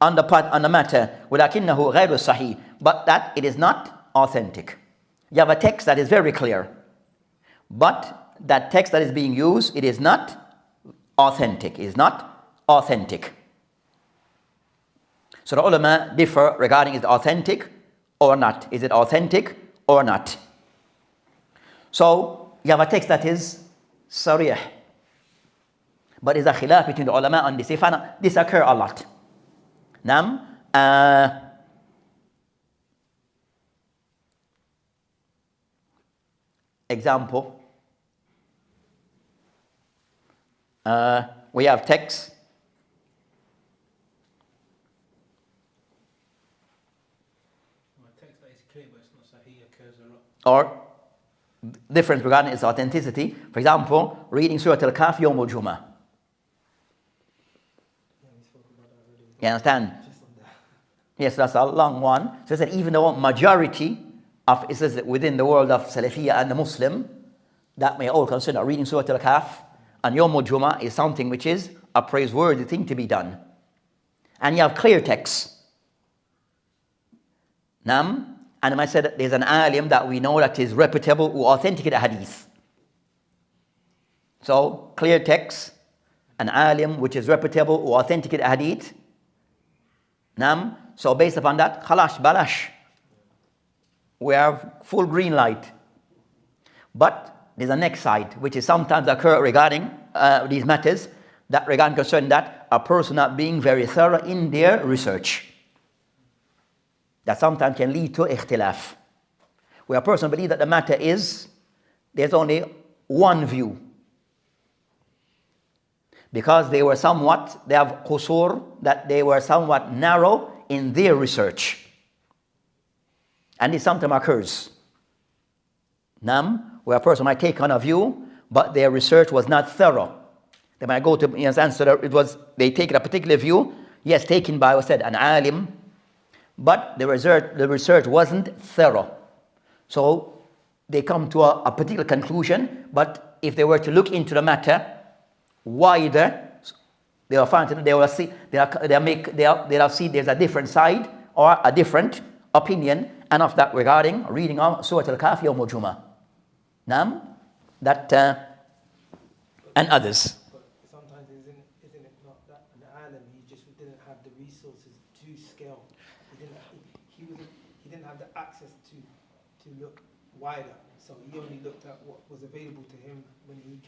on the matter, ولكنه غير صحيح, but that it is not authentic. You have a text that is very clear, but that text that is being used, it is not authentic. It is not authentic. So the ulama differ regarding is it authentic or not. Is it authentic or not? So you have a text that is sarih, but there's a khilaf between the ulama on this. This occurs a lot. Example, we have text text that is clear but it's not sahih occurs a lot. or difference regarding its authenticity. For example, reading Surah Al-Kahf Yawm al-Jum'ah. You understand? Yes, that's a long one. So it said even though majority of it says within the world of Salafiyya and the Muslim, that may all consider reading Surah Al-Kahf and Yawm al-Jum'ah is something which is a praiseworthy thing to be done. And you have clear texts. And I said there's an alim that we know that is reputable who authenticated hadith. So clear text, an alim which is reputable who authenticated hadith. So based upon that, khalash, balash, we have full green light. But there's a next side which is sometimes occur regarding these matters, that regarding concern that a person not being very thorough in their research. That sometimes can lead to ikhtilaf. Where a person believes that the matter is, there's only one view. Because they have qusur, that they were somewhat narrow in their research. And this sometimes occurs. Where a person might take on a view, but their research was not thorough. They might go to, so they take a particular view, yes, taken by, an alim, but the research wasn't thorough. So they come to a particular conclusion, but if they were to look into the matter wider, they'll see there's a different side or a different opinion, and of that regarding reading of Surah Al-Kahf Yawm al-Jum'ah. And others. But sometimes isn't it not that an alim, he just didn't have the resources to scale. He didn't have the access to look wider. So he only looked at what was available to him when he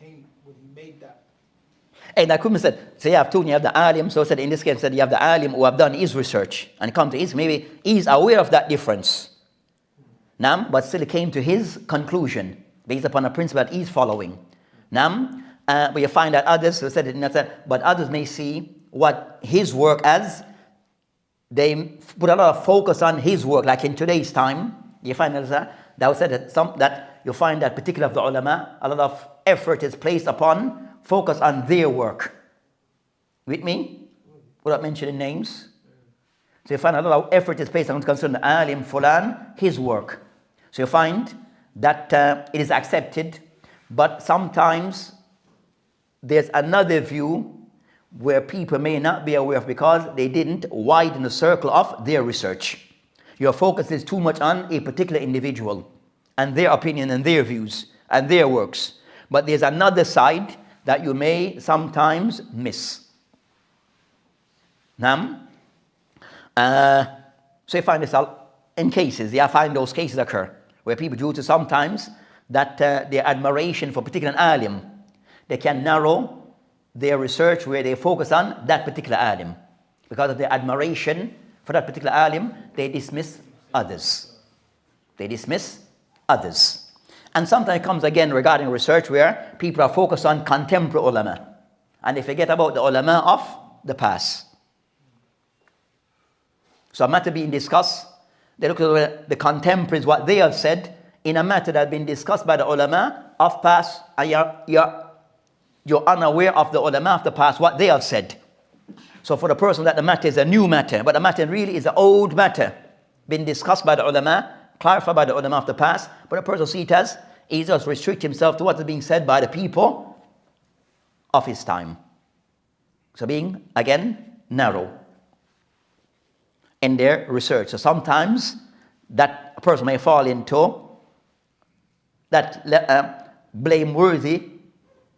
made that. And I couldn't say, so you have the alim, so said in this case, you have the alim who have done his research and come to his, maybe he's aware of that difference. But still came to his conclusion based upon a principle that he's following. But you find that others, but others may see what his work as, they put a lot of focus on his work, like in today's time, you find that you find that particular of the ulama, a lot of effort is placed upon focus on their work. With me? Without mentioning names. So you find a lot of effort is placed on concerning the alim fulan, his work. So you find that it is accepted, but sometimes there's another view where people may not be aware of because they didn't widen the circle of their research. Your focus is too much on a particular individual and their opinion and their views and their works. But there's another side that you may sometimes miss. So you find this in cases, I find those cases occur where people, due to sometimes that their admiration for particular alim, they can narrow their research where they focus on that particular alim. Because of their admiration for that particular alim, they dismiss others. And sometimes it comes again regarding research where people are focused on contemporary ulama. And they forget about the ulama of the past. So a matter being discussed, they look at the contemporaries, what they have said in a matter that has been discussed by the ulama of past, and you're unaware of the ulama of the past, what they have said. So for the person that the matter is a new matter, but the matter really is an old matter, been discussed by the ulama, clarified by the ulama of the past, but the person sees it as, he just restrict himself to what is being said by the people of his time. So being, again, narrow in their research. So sometimes that person may fall into that blameworthy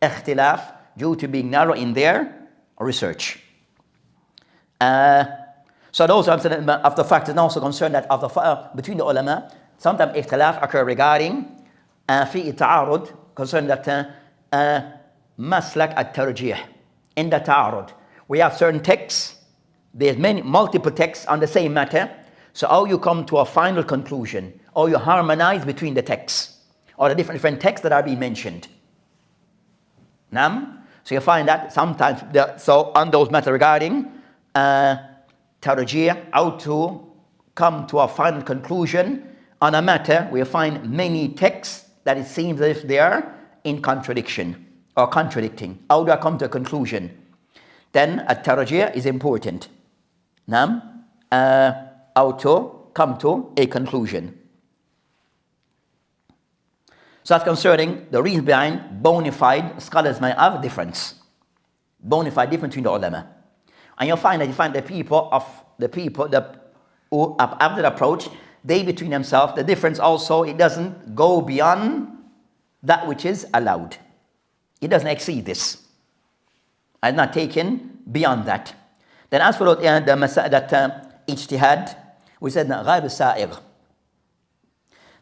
ikhtilaf due to being narrow in their research. So those of the factors also concerned that between the ulama, sometimes ikhtilaf occur regarding في تعارض concerned that مسلك الترجيح. In the ta'arud, we have certain texts, there's multiple texts on the same matter. So how you come to a final conclusion, or you harmonize between the texts, or the different texts that are being mentioned. So you find that sometimes, so on those matters regarding tarjih, how to come to a final conclusion on a matter, we find many texts that it seems as if they are in contradiction or contradicting. How do I come to a conclusion? Then a tarjih is important. How to come to a conclusion. So that's concerning the reason behind bona fide scholars may have a difference. Bona fide difference between the ulama. And you'll find that the people who have that approach, they between themselves, the difference also, it doesn't go beyond that which is allowed. It doesn't exceed this. It's not taken beyond that. Then as for that ijtihad, we said غير السائغ,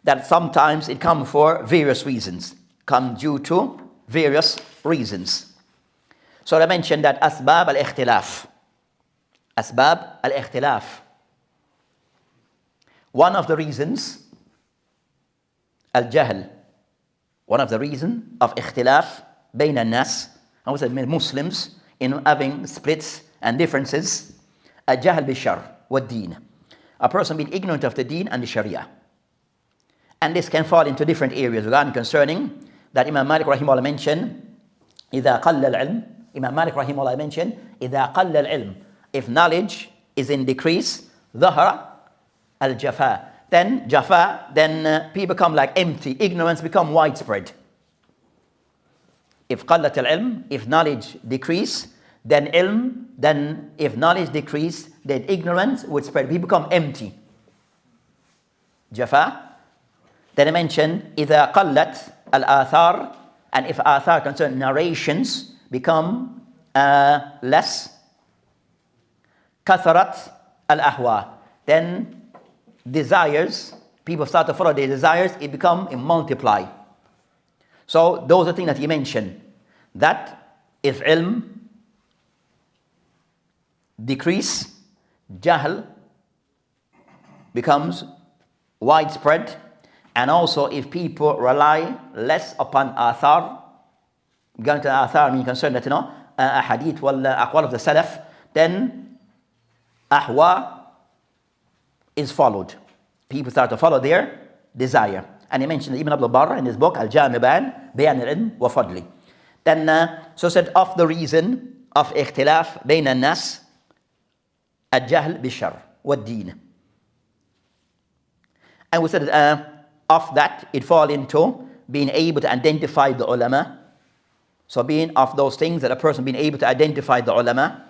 that sometimes it comes for various reasons, come due to various reasons. So I mentioned that asbab al-ikhtilaf. Asbab al-ikhtilaf. One of the reasons, al-jahl. One of the reasons of ikhtilaf بين الناس, I would say Muslims, in having splits and differences, al-jahl bi-shar wa-deen. A person being ignorant of the deen and the sharia. And this can fall into different areas regarding concerning that Imam Malik rahimahullah mentioned, إذا قل العلم, Imam Malik rahimahullah mentioned, إذا قل العلم, if knowledge is in decrease, ظهر الجفاء. Then jafa, then people become like empty, ignorance become widespread. If قلت العلم, if knowledge decrease, then ilm, then if knowledge decrease, then ignorance would spread. People become empty. Jafa. Then I mentioned إذا قلت الآثار, and if آثار concern narrations become less, كثرت الأهواء, then desires, people start to follow their desires, it multiply. So those are things that he mentioned, that if ilm decrease, jahl becomes widespread, and also if people rely less upon athar, going to athar mean concerned that ahadith wal aqwal of the salaf, then ahwa is followed. People start to follow their desire. And he mentioned Ibn Abdul Barr in his book Al-Jami' Bayan al-Ilm wa Fadli. Then so said of the reason of ikhtilaf bayn al-nas, al-jahl bi-shar wa ad-din. And we said of that it fall into being able to identify the ulama. So being of those things that a person being able to identify the ulama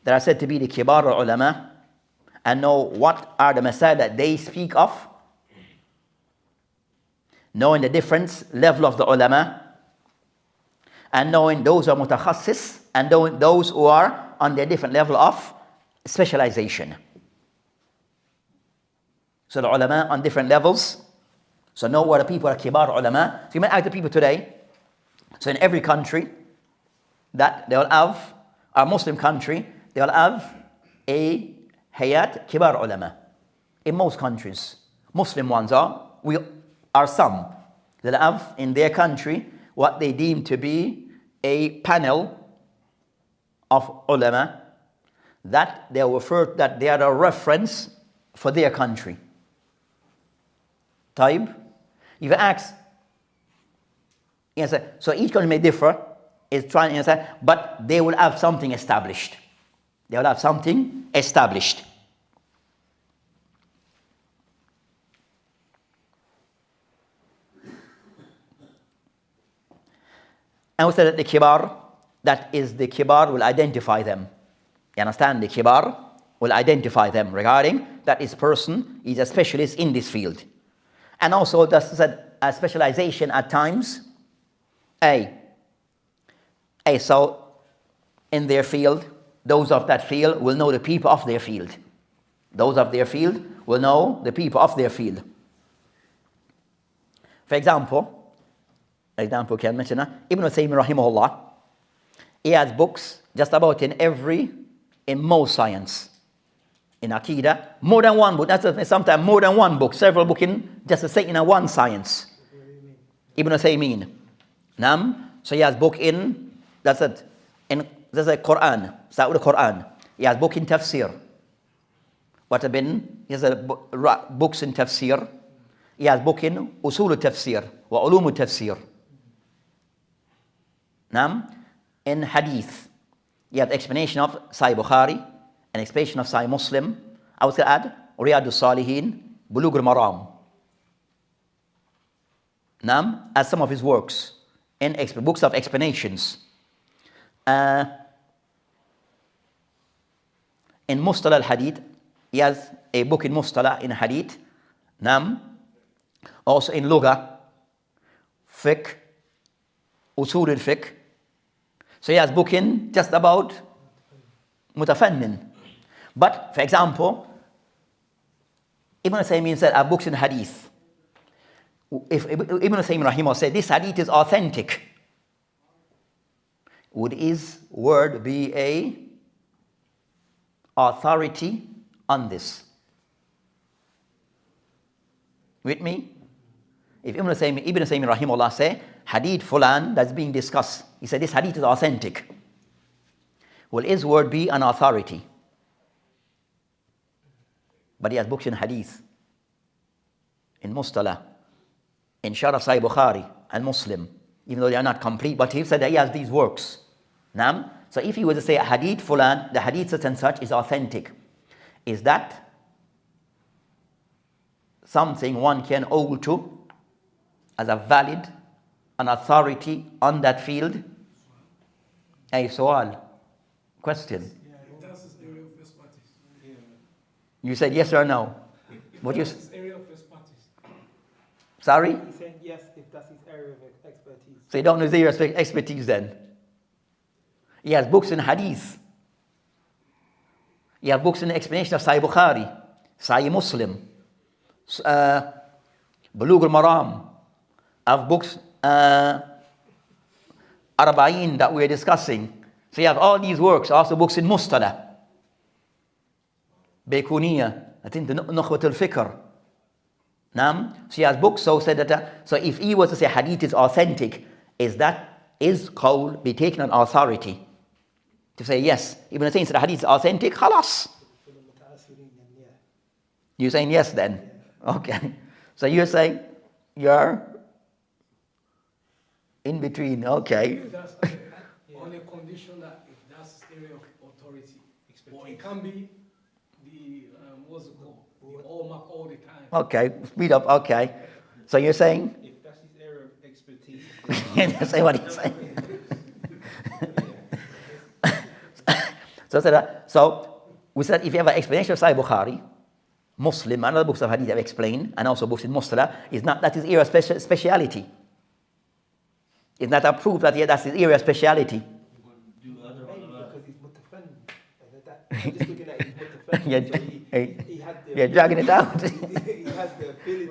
that are said to be the kibar ulama, and know what are the masail that they speak of, knowing the different level of the ulama, and knowing those who are mutakhassis, and knowing those who are on their different level of specialization. So the ulama on different levels. So know what the people are kibar ulama. So you might ask the people today, so in every country that they will have, a Muslim country, they will have a hayat kibar ulama. In most countries, Muslim ones are some that have in their country what they deem to be a panel of ulama that they refer that they are a reference for their country. Taib. If you ask, so each country may differ, is trying to answer, but they will have something established. They will have something established. And we said that the kibar, that is the kibar will identify them. You understand? The kibar will identify them regarding that this person is a specialist in this field. And also that's a specialization at times. So in their field, those of that field will know the people of their field. Those of their field will know the people of their field. For example can mention Ibn Taymiyyah rahimahullah. He has books just about in most science. In Aqidah, more than one book. That's sometimes more than one book. Several books in just to say in a one science. Ibn Taymiyyah. So he has book in Quran. Start with the Quran. He has book in tafsir. He has books in tafsir. He has book in usul al-tafsir wa ulum al-tafsir. In hadith, you have explanation of Sahih Bukhari, an explanation of Sahih Muslim. I would add Riyadh al-Salihin, Bulugh al-Maram. As some of his works in books of explanations. In Mustalah al-Hadith, he has a book in Mustalah in Hadith. Also in Lugha, Fiqh, Usul al-Fiqh. So he has book in just about mutafannin. But for example, Ibn Taymiyyah said, I have books in Hadith. If Ibn Taymiyyah rahimahullah said this Hadith is authentic, would his word be a authority on this? With me? If Ibn Taymiyyah rahimahullah say Hadith fulan that's being discussed, he said this Hadith is authentic, will his word be an authority? But he has books in Hadith, in Mustalah, in Sharh Sahih Bukhari and Muslim, even though they are not complete, but he said that he has these works. So if he were to say Hadith fulan, the Hadith such and such is authentic, is that something one can hold to as a valid, an authority on that field? A soal, question. That's his area of expertise. You said yes or no? What you? His area of expertise. Sorry? He's saying yes if that's his area of expertise. So you don't know his area of expertise then? He has books in Hadith. He has books in the explanation of Sahih Bukhari, Sahih Muslim, Bulugh al-Maram. I have books, Arba'in that we're discussing. So you have all these works, also books in Mustalah, Baykuniya, I think the Nukhbat al-Fikr. So he has books, so said that, so if he was to say Hadith is authentic, is qawl be taken on authority? To say yes, Ibn Taymiyyah said Hadith is authentic, khalas. You're saying yes then? Okay. So you're saying you're in between, okay. That's on a condition that if that's his area of authority, or it can be the what's it called, the Omar all the time. Okay, speed up, okay. So you're saying? If that's his area of expertise. Say what he's saying. So we said if you have an explanation of Sahih Bukhari, Muslim, and other books of Hadith have explained, and also books in Mustalah, that is area of speciality. It's not approved that that's his area of speciality. Because he's mutafannin. I'm just looking at his mutafannin. He had the You're dragging it out. he has the ability If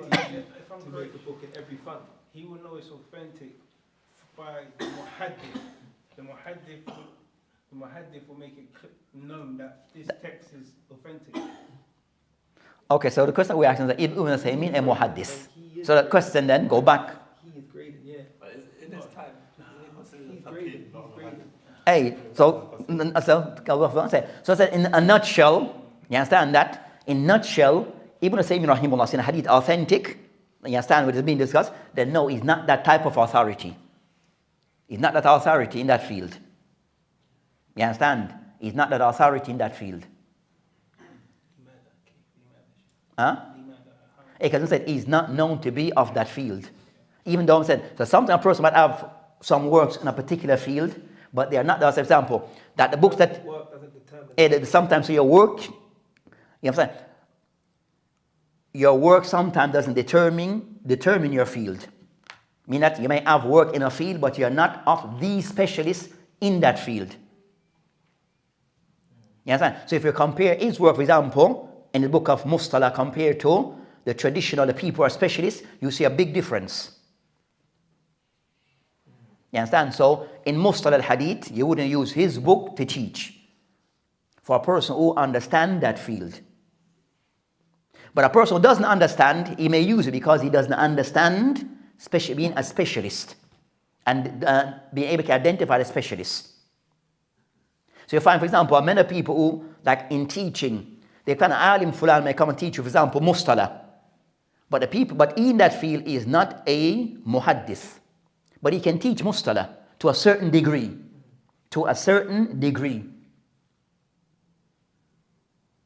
I'm to correct, make a book in every fun. he will know it's authentic by the muhaddith. The muhaddith will make it known that this text is authentic. Okay, so the question we're asking is Ibn Taymiyyah and Muhaddis. So the question then, go back. He is graded, yeah. But in this time, He's graded. Hey, so So I said, in a nutshell, you understand that? In nutshell, Ibn Taymiyyah rahimahullah in a hadith authentic, you understand what is being discussed? Then no, he's not that type of authority. He's not that authority in that field. You understand? He's not that authority in that field. Huh? Because I said he's not known to be of that field. Even though I said, so sometimes a person might have some works in a particular field, but they are not. As an example, that the books that Work doesn't determine. sometimes your work, you know what I'm saying? Your work sometimes doesn't determine your field. Mean that you may have work in a field, but you're not of the specialist in that field. You understand? So if you compare his work, for example, in the book of Mustalah compared to the traditional, the people who are specialists, you see a big difference. You understand? So in Mustalah al-Hadith, you wouldn't use his book to teach for a person who understands that field. But a person who doesn't understand, he may use it because he doesn't understand being a specialist and being able to identify the specialist. So you find, for example, many people who, like in teaching, they kind of alim fulan may come and teach you, for example, Mustalah. But in that field, he is not a muhaddith. But he can teach Mustalah to a certain degree. To a certain degree.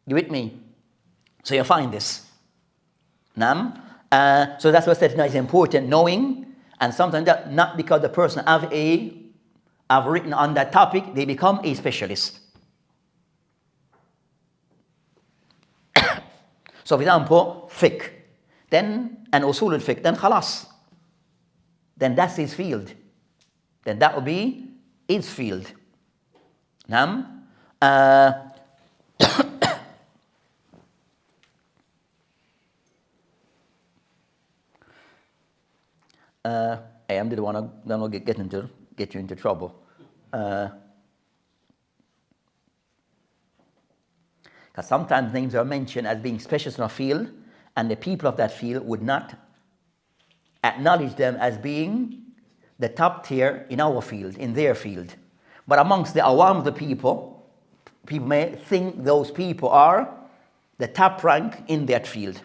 You with me? So you find this. Nam? So that's what I said, it's important knowing, and sometimes that not because the person have written on that topic, they become a specialist. So for example, fiqh, then an usul al-fiqh, then khalas. Then that's his field. Then that will be his field. Nam? I didn't want to get you into trouble. Because sometimes names are mentioned as being specialists in a field, and the people of that field would not acknowledge them as being the top tier in our field, in their field. But amongst the awam of the people may think those people are the top rank in that field.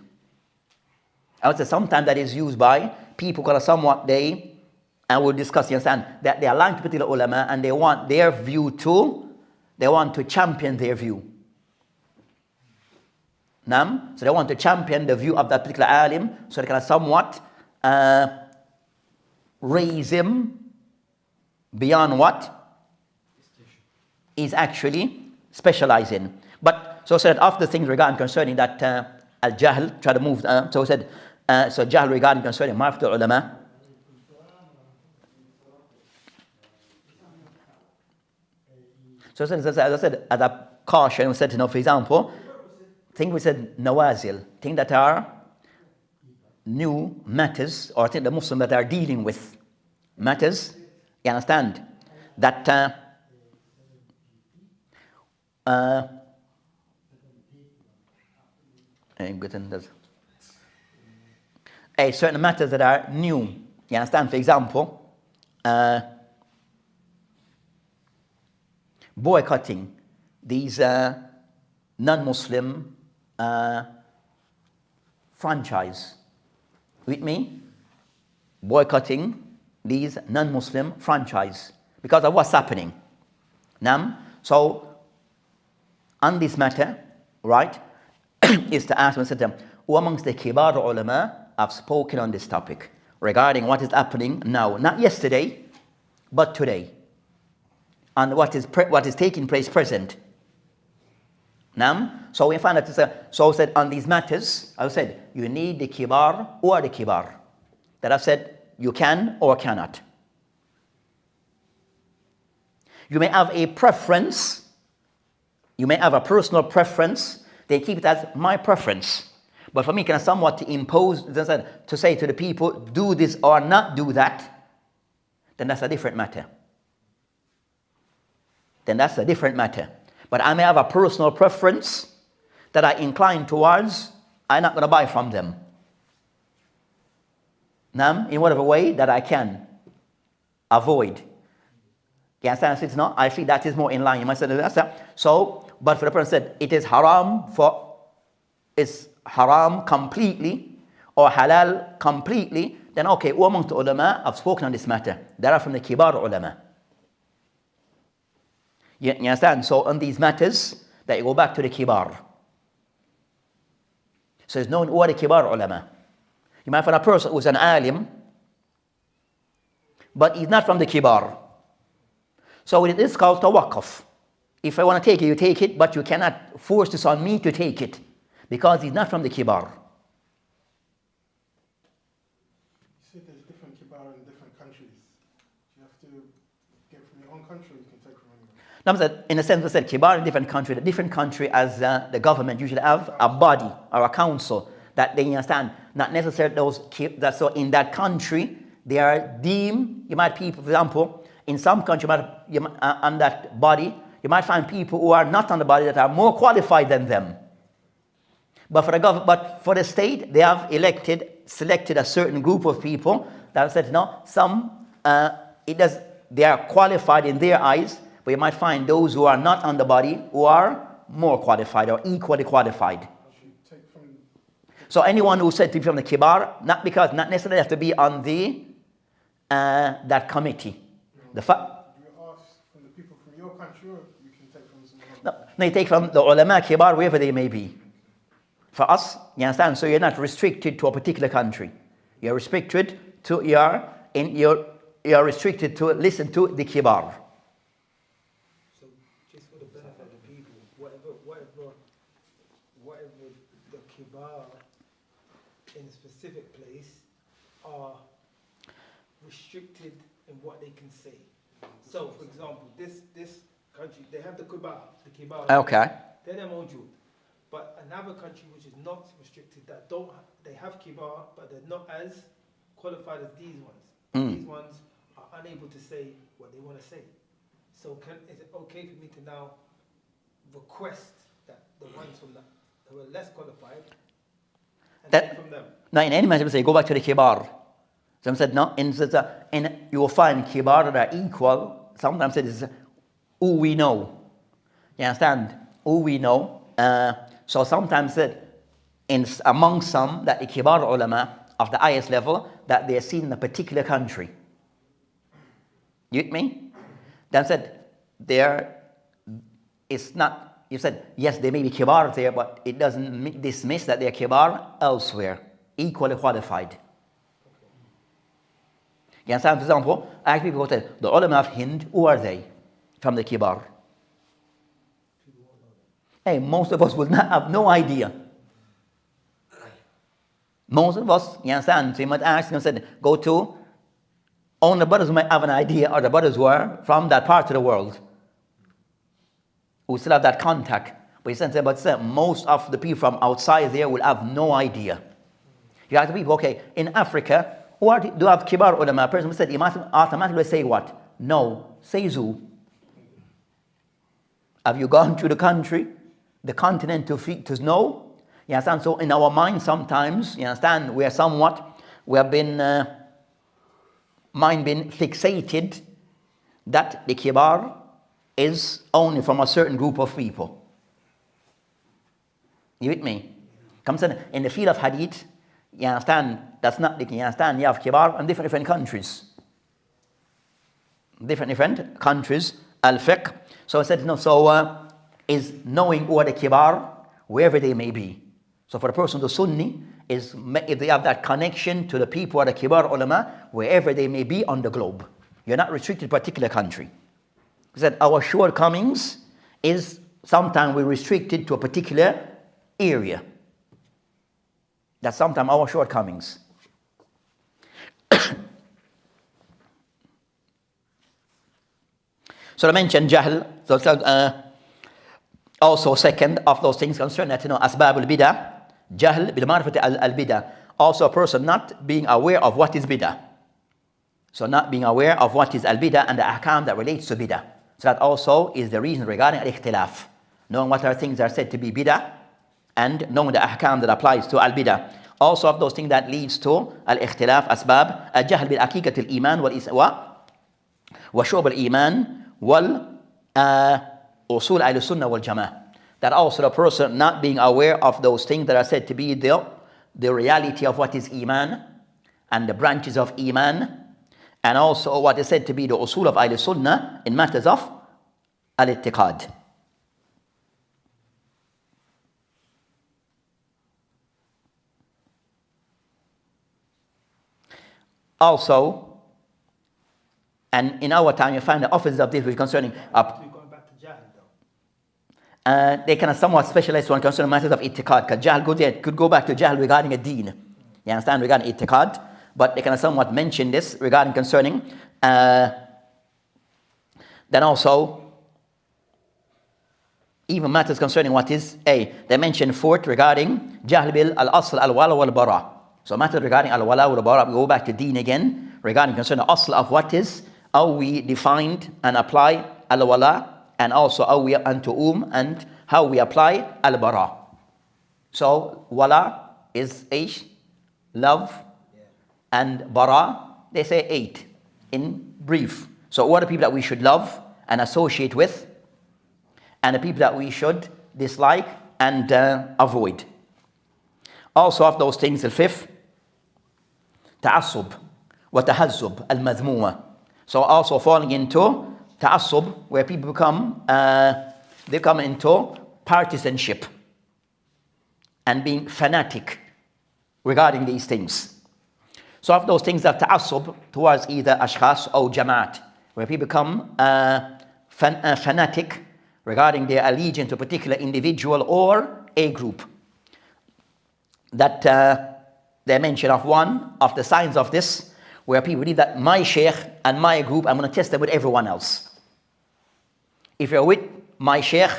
I would say sometimes that is used by people who are somewhat and we'll discuss, you understand, that they are aligned to particular ulama and they want their view too, they want to champion their view. Nam? So they want to champion the view of that particular alim, so they can somewhat raise him beyond what he's actually specializing. But so said after things regarding concerning that al-jahl, try to move, so said, so jahl regarding concerning ma'rifat al-ulama. So as I said, as a caution, we said, for example, things we said nawazil, things that are new matters, or things the Muslims that are dealing with matters, you understand? That certain matters that are new, you understand? For example, boycotting these non-Muslim franchise. With me? Boycotting these non-Muslim franchise because of what's happening. So on this matter, right, is to ask them, who amongst the kibar ulama have spoken on this topic regarding what is happening now, not yesterday, but today, and what is taking place present. So we find that so said on these matters, I said you need the kibar or the kibar. That I've said you can or cannot. You may have a preference, you may have a personal preference, they keep it as my preference. But for me, can I somewhat impose, to say to the people, do this or not do that, then that's a different matter. But I may have a personal preference that I incline towards, I'm not going to buy from them. In whatever way that I can avoid. You understand? It's not. I think that is more in line. You might say that's that. So, but for the person said it is haram it's haram completely or halal completely, then okay, who among the ulama have spoken on this matter? They are from the kibar ulama. You understand? So on these matters, that you go back to the kibar. So it's known who are the kibar ulama. You might find a person who's an alim, but he's not from the kibar. So it is called tawaqquf. If I want to take it, you take it, but you cannot force this on me to take it because he's not from the kibar. You said there's different kibar in different countries. You have to get from your own country, you can take from anywhere. In a sense, we said kibar in different country. The different country as the government usually have a body or a council that they understand. Not necessarily those that so in that country they are deemed. You might people, for example, in some country, on that body, you might find people who are not on the body that are more qualified than them. But for the state, they have selected a certain group of people that have said no. They are qualified in their eyes, but you might find those who are not on the body who are more qualified or equally qualified. So anyone who said to be from the kibar, not necessarily have to be on the that committee. You ask from the people from your country, or you can take from someone else? No, you take from the ulama kibar wherever they may be. For us, you understand? So you're not restricted to a particular country. You're restricted to you're restricted to listen to the kibar. So just for the benefit of the people, whatever the kibar in a specific place are restricted in what they can say. So, for example, this country, they have the kibar. Okay. They're their mawjood. But another country which is not restricted, they have kibar, but they're not as qualified as these ones. These ones are unable to say what they want to say. So is it okay for me to now request that the ones who are less qualified and take from them? Now, in any matter, say go back to the kibar. Some said no. You will find kibar that are equal. Sometimes it is who we know. You understand? Who we know. So sometimes among some that the kibar ulama of the highest level that they are seen in a particular country. You get me? Then said it's not. You said yes, they may be kibar there, but it doesn't dismiss that they are kibar elsewhere, equally qualified. You understand? For example, I ask people who say the ulama of Hind, who are they from the kibar? Hey, most of us will not have no idea. Most of us, you understand? So you might ask and said, go to only the brothers who might have an idea, or the brothers who are from that part of the world, who still have that contact. But you said, most of the people from outside there will have no idea. You ask the people, okay, in Africa, do you have kibar ulama? A person said, you must automatically say what? No. Say Zu. Have you gone to the country, the continent to know? You understand? So in our mind sometimes, you understand, we have been mind been fixated that the kibar is only from a certain group of people. You with me? Comes in the field of hadith, you understand, that's not the, you understand, you have kibar in different countries. Different countries, al-fiqh. So I said, is knowing who are the kibar, wherever they may be. So for the person, the Sunni, is if they have that connection to the people who are the kibar ulama, wherever they may be on the globe. You're not restricted to a particular country. He said our shortcomings is sometimes we're restricted to a particular area. That's sometimes our shortcomings. So I mentioned jahl. So also second of those things concerned that asbab al-bidah, jahl bil marifati al-bidah. Also a person not being aware of what is bidah. So not being aware of what is al-bidah and the ahkam that relates to bidah. So that also is the reason regarding al-ikhtilaf. Knowing what are things that are said to be bidah and knowing the ahkam that applies to al-bidah. Also of those things that leads to al-ikhtilaf, asbab, al-jahl bil-aqiqat al-iman wa shub al-iman wal usul al sunnah wal jama'ah. That also the person not being aware of those things that are said to be the reality of what is iman and the branches of iman, and also what is said to be the usul of al sunnah in matters of al-i'tiqad. Also, and in our time you find the offices of this which concerning We're going back to Jahl though. they kind of somewhat specialize when concerning matters of itiqad. Because Jahl could go back to Jahl regarding a deen. You understand, regarding itiqad. But they kind of somewhat mention this regarding concerning. Then also, even matters concerning what is A. They mention fourth regarding Jahl bil al-asl al-wala wal-bara. So matters regarding al-wala wal-bara, we go back to deen again. Regarding concerning the asl of what is, how we defined and apply al-wala, and also how we and how we apply al-bara. So wala is ish, love, and bara, they say 8 in brief. So what are people that we should love and associate with, and the people that we should dislike and avoid. Also of those things, the fifth, ta'assub wa tahazzub al-madhmuma. So also falling into ta'assub, where people they come into partisanship and being fanatic regarding these things. So of those things that ta'assub towards either ashkhas or jama'at, where people become fanatic regarding their allegiance to a particular individual or a group. That they mention of one of the signs of this, where people believe that my sheikh and my group, I'm going to test them with everyone else. If you're with my sheikh,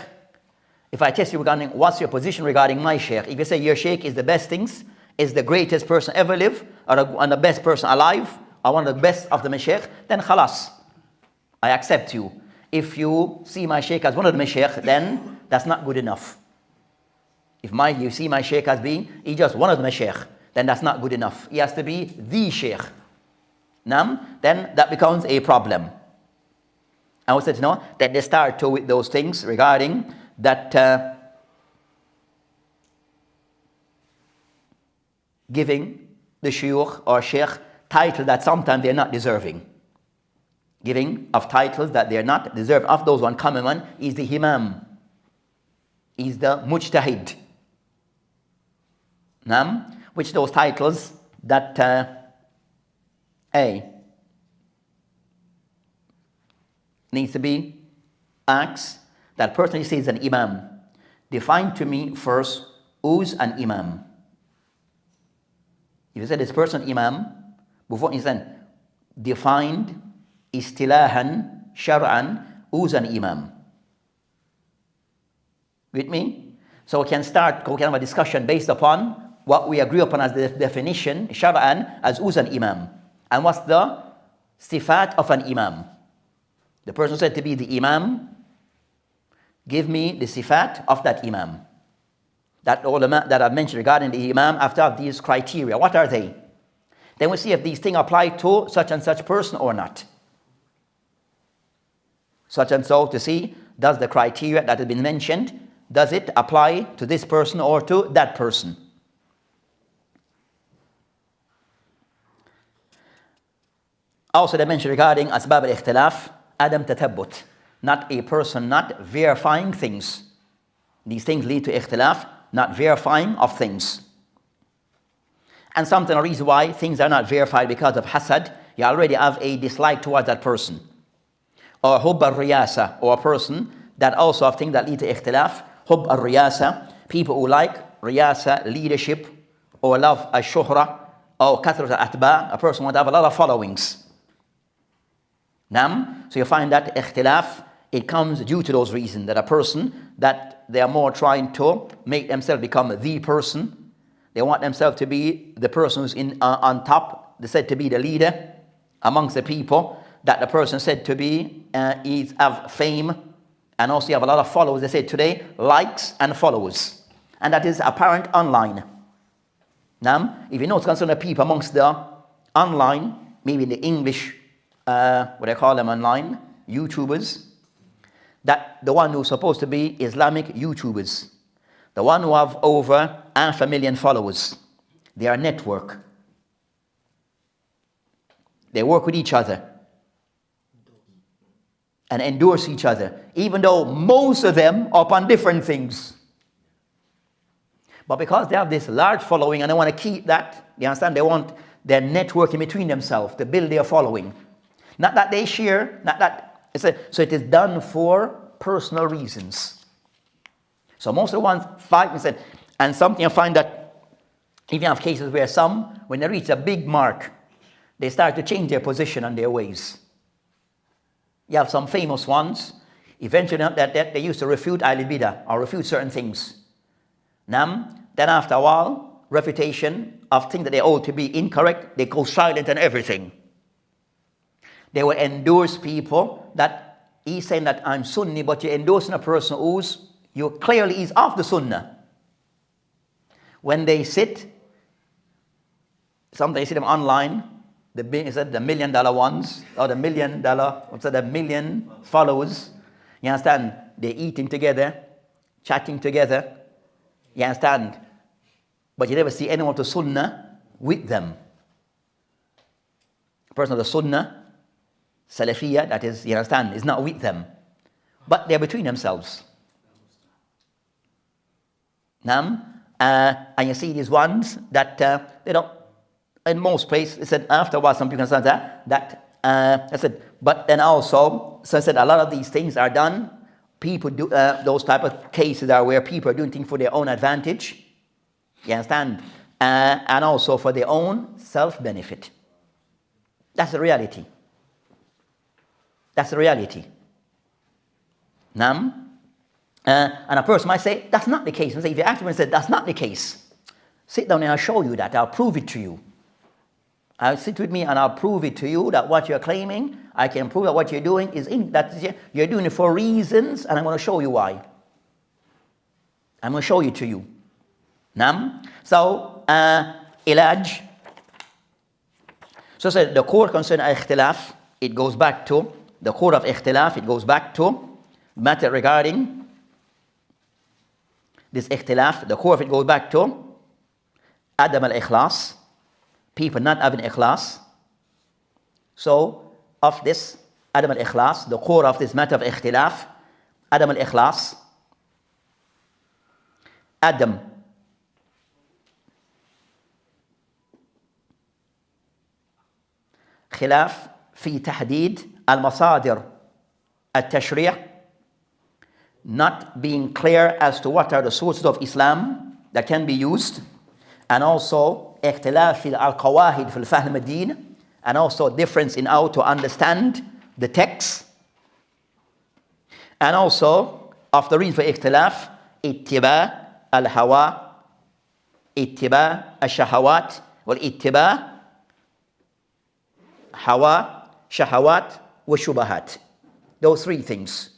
if I test you regarding what's your position regarding my sheikh, if you say your sheikh is the best things, is the greatest person ever lived, or the best person alive, or one of the best of the mashaykh, then khalas, I accept you. If you see my sheikh as one of the mashaykh, then that's not good enough. If you see my sheikh as being, he's just one of the mashaykh, then that's not good enough. He has to be the sheikh. Then that becomes a problem. I would say, that they start to with those things regarding that giving the shuyukh or sheikh title that sometimes they're not deserving. Giving of titles that they're not deserving. Of those, one common one is the imam, is the mujtahid. Which those titles that needs to be asked, that person he says an imam. Define to me first, who's an imam? If you say this person imam, before he said defined istilahan shar'an, who's an imam? With me? So we can have a discussion based upon what we agree upon as the definition shar'an as who's an imam, and what's the sifat of an imam. The person said to be the imam, give me the sifat of that imam. That ulama that I've mentioned regarding the imam after these criteria, what are they? Then we see if these things apply to such and such person or not. Such and so, to see, does the criteria that has been mentioned, does it apply to this person or to that person? Also they mentioned regarding asbab al-ikhtilaf, adam tatabbut, not a person not verifying things. These things lead to ikhtilaf, not verifying of things. And sometimes a reason why things are not verified because of hasad, you already have a dislike towards that person. Or hubb al-riyasa, or a person that also have things that lead to ikhtilaf, hubb al-riyasa, people who like riyasa, leadership, or love al-shuhra, or kathrat al-atba, a person who want to have a lot of followings. So you find that ikhtilaf, it comes due to those reasons, that a person that they are more trying to make themselves become the person. They want themselves to be the person who's on top. They said to be the leader amongst the people. That the person said to be is have fame, and also you have a lot of followers. They say today likes and followers, and that is apparent online. If you notice concerning the people amongst the online, maybe the English, what they call them online, YouTubers, that the one who's supposed to be Islamic YouTubers, the one who have over 500,000 followers, they are a network. They work with each other and endorse each other, even though most of them are upon different things. But because they have this large following and they want to keep that, you understand, they want their networking between themselves to build their following. Not that they share, not that, so it is done for personal reasons. So most of the ones fight and said, and something I find that even have cases where some, when they reach a big mark, they start to change their position and their ways. You have some famous ones, eventually that they used to refute Ahlul Bidah or refute certain things. Then after a while, refutation of things that they hold to be incorrect, they go silent and everything. They will endorse people that he's saying that I'm Sunni, but you're endorsing a person who's, you clearly is off the Sunnah. When they sit, sometimes you see them online, the $1 million ones, or the million followers, you understand? They're eating together, chatting together, you understand? But you never see anyone to Sunnah with them. A person of the Sunnah, Salafiyah, that is, you understand, is not with them. But they're between themselves. And you see these ones that they don't, in most places, it said after a while, some people understand I said, but then also, so I said a lot of these things are done. People do, those type of cases are where people are doing things for their own advantage. You understand? And also for their own self-benefit. That's the reality. That's the reality. And a person might say, that's not the case. And say, if you ask me and say, that's not the case, sit down and I'll show you that. I'll prove it to you. I'll sit with me and I'll prove it to you that what you're claiming, I can prove that what you're doing is you're doing it for reasons, and I'm going to show you why. I'm going to show you to you. So, ilaj. So the core concern ikhtilaf, it goes back to, the core of ikhtilaf, it goes back to matter regarding this ikhtilaf. The core of it goes back to Adam al-Ikhlas, people not having ikhlas. So, of this, Adam al-Ikhlas, the core of this matter of ikhtilaf, Adam al-Ikhlas, Adam خلاف في تحديد المصادر التشريع, not being clear as to what are the sources of Islam that can be used, and also اختلاف في القواعد في الفهم الدين, and also difference in how to understand the text, and also of the reason for اختلاف اتباع الهوى, اتباع الشهوات, والاتباع hawa, shahawat, wa shubahat. Those three things.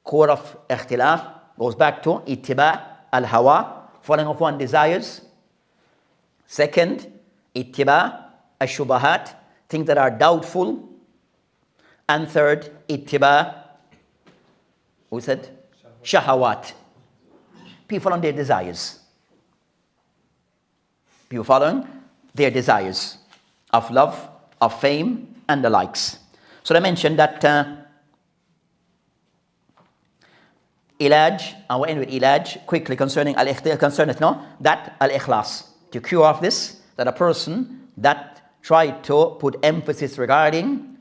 Core of ikhtilaf goes back to ittiba al-hawa, following of one's desires. Second, ittiba al-shubahat, things that are doubtful. And third, ittiba, we said, shahawat, people on their desires. People following their desires of love, of fame, and the likes. So I mentioned that ilaj, I will end with ilaj quickly concerning al-ikhtilaf, concerning that al-ikhlas, to cure off this, that a person that tried to put emphasis regarding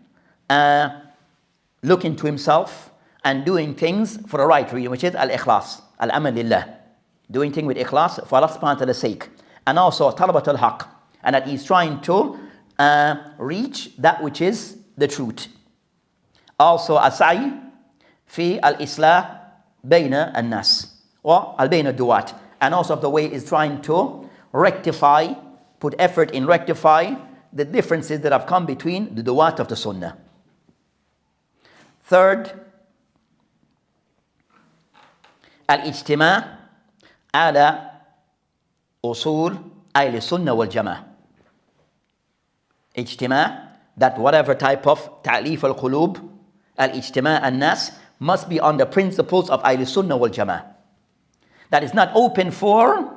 looking to himself and doing things for the right reason, which is al-ikhlas, al-amal lillah, doing things with ikhlas for Allah subhanahu wa ta'ala's sake, and also talabat al-haq, and that he's trying to reach that which is the truth. Also, asai fi al-islah bayna an-nas, or al-bayna duwat, and also of the way is trying to rectify, put effort in rectify the differences that have come between the duwat of the sunnah. Third, al-ijtima' ala usul ahli sunnah wal jama'ah. Ijtima', that whatever type of ta'lif al-qulub, al-ijtima' an-nas must be on the principles of Ahl Sunnah wal Jama'ah. That is not open for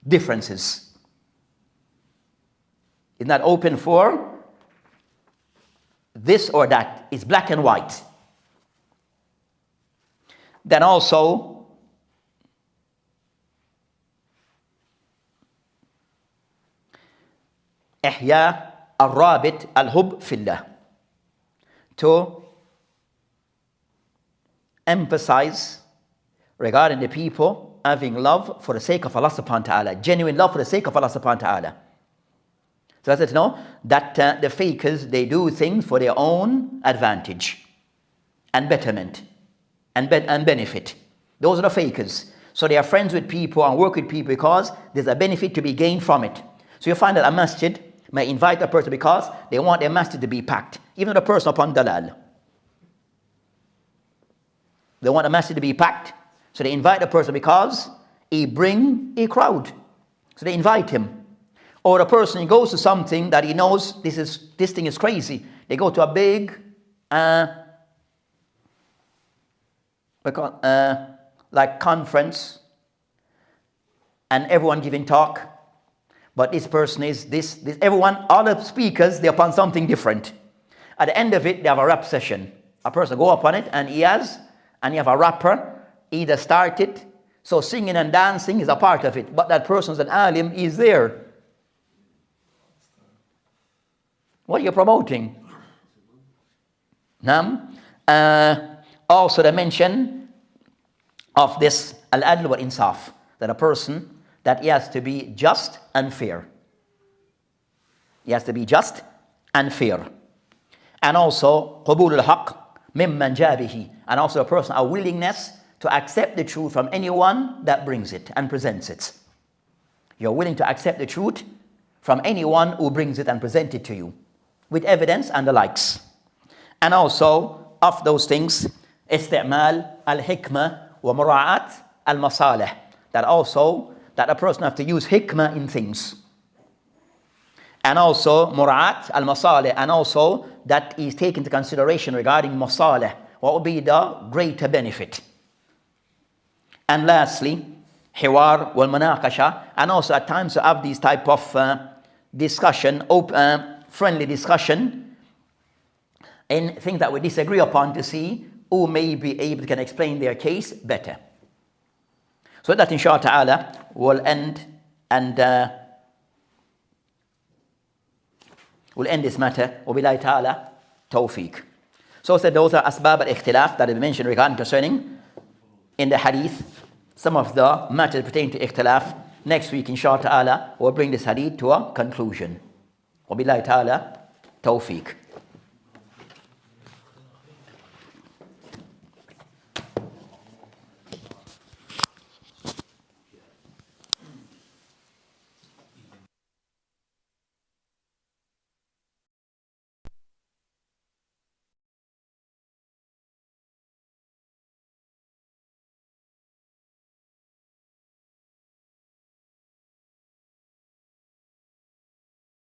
differences. It's not open for this or that. It's black and white. Then also, ihya al-rabit al-hub fillah, to emphasize regarding the people having love for the sake of Allah subhanahu wa ta'ala, genuine love for the sake of Allah subhanahu wa ta'ala. So that's it, know that the fakers, they do things for their own advantage and betterment and benefit. Those are the fakers. So they are friends with people and work with people because there's a benefit to be gained from it. So you find that a masjid may invite a person because they want their masjid to be packed, even the person upon dalal. They want the masjid to be packed, so they invite the person because he bring a crowd. So they invite him. Or the person, he goes to something that he knows this thing is crazy. They go to a big like conference, and everyone giving talk. But this person is this everyone, all the speakers, they're upon something different. At the end of it, they have a rap session. A person go up on it, and you have a rapper, either start it. So singing and dancing is a part of it. But that person's an alim, is there. What are you promoting? Also the mention of this al-adl wa insaf, that a person, that he has to be just and fair. He has to be just and fair. And also qabul al-haq mimman jabihi, and also a person, a willingness to accept the truth from anyone that brings it and presents it. You're willing to accept the truth from anyone who brings it and present it to you with evidence and the likes. And also of those things, isti'mal al-hikmah wa mura'at al-masalih, that also that a person have to use hikmah in things. And also mura'at al-masalih, and also that is taken into consideration regarding masalih, what would be the greater benefit. And lastly, hiwar wal munaqasha, and also at times to have these type of discussion, friendly discussion in things that we disagree upon, to see who may be able to can explain their case better. So that inshallah ta'ala will end, and we'll end this matter. Wabillahi ta'ala tawfiq. So said those are asbab al-ikhtilaf that we mentioned regarding concerning in the hadith, some of the matters pertaining to ikhtilaf. Next week inshallah ta'ala we'll bring this hadith to a conclusion. Wabillahi ta'ala tawfiq.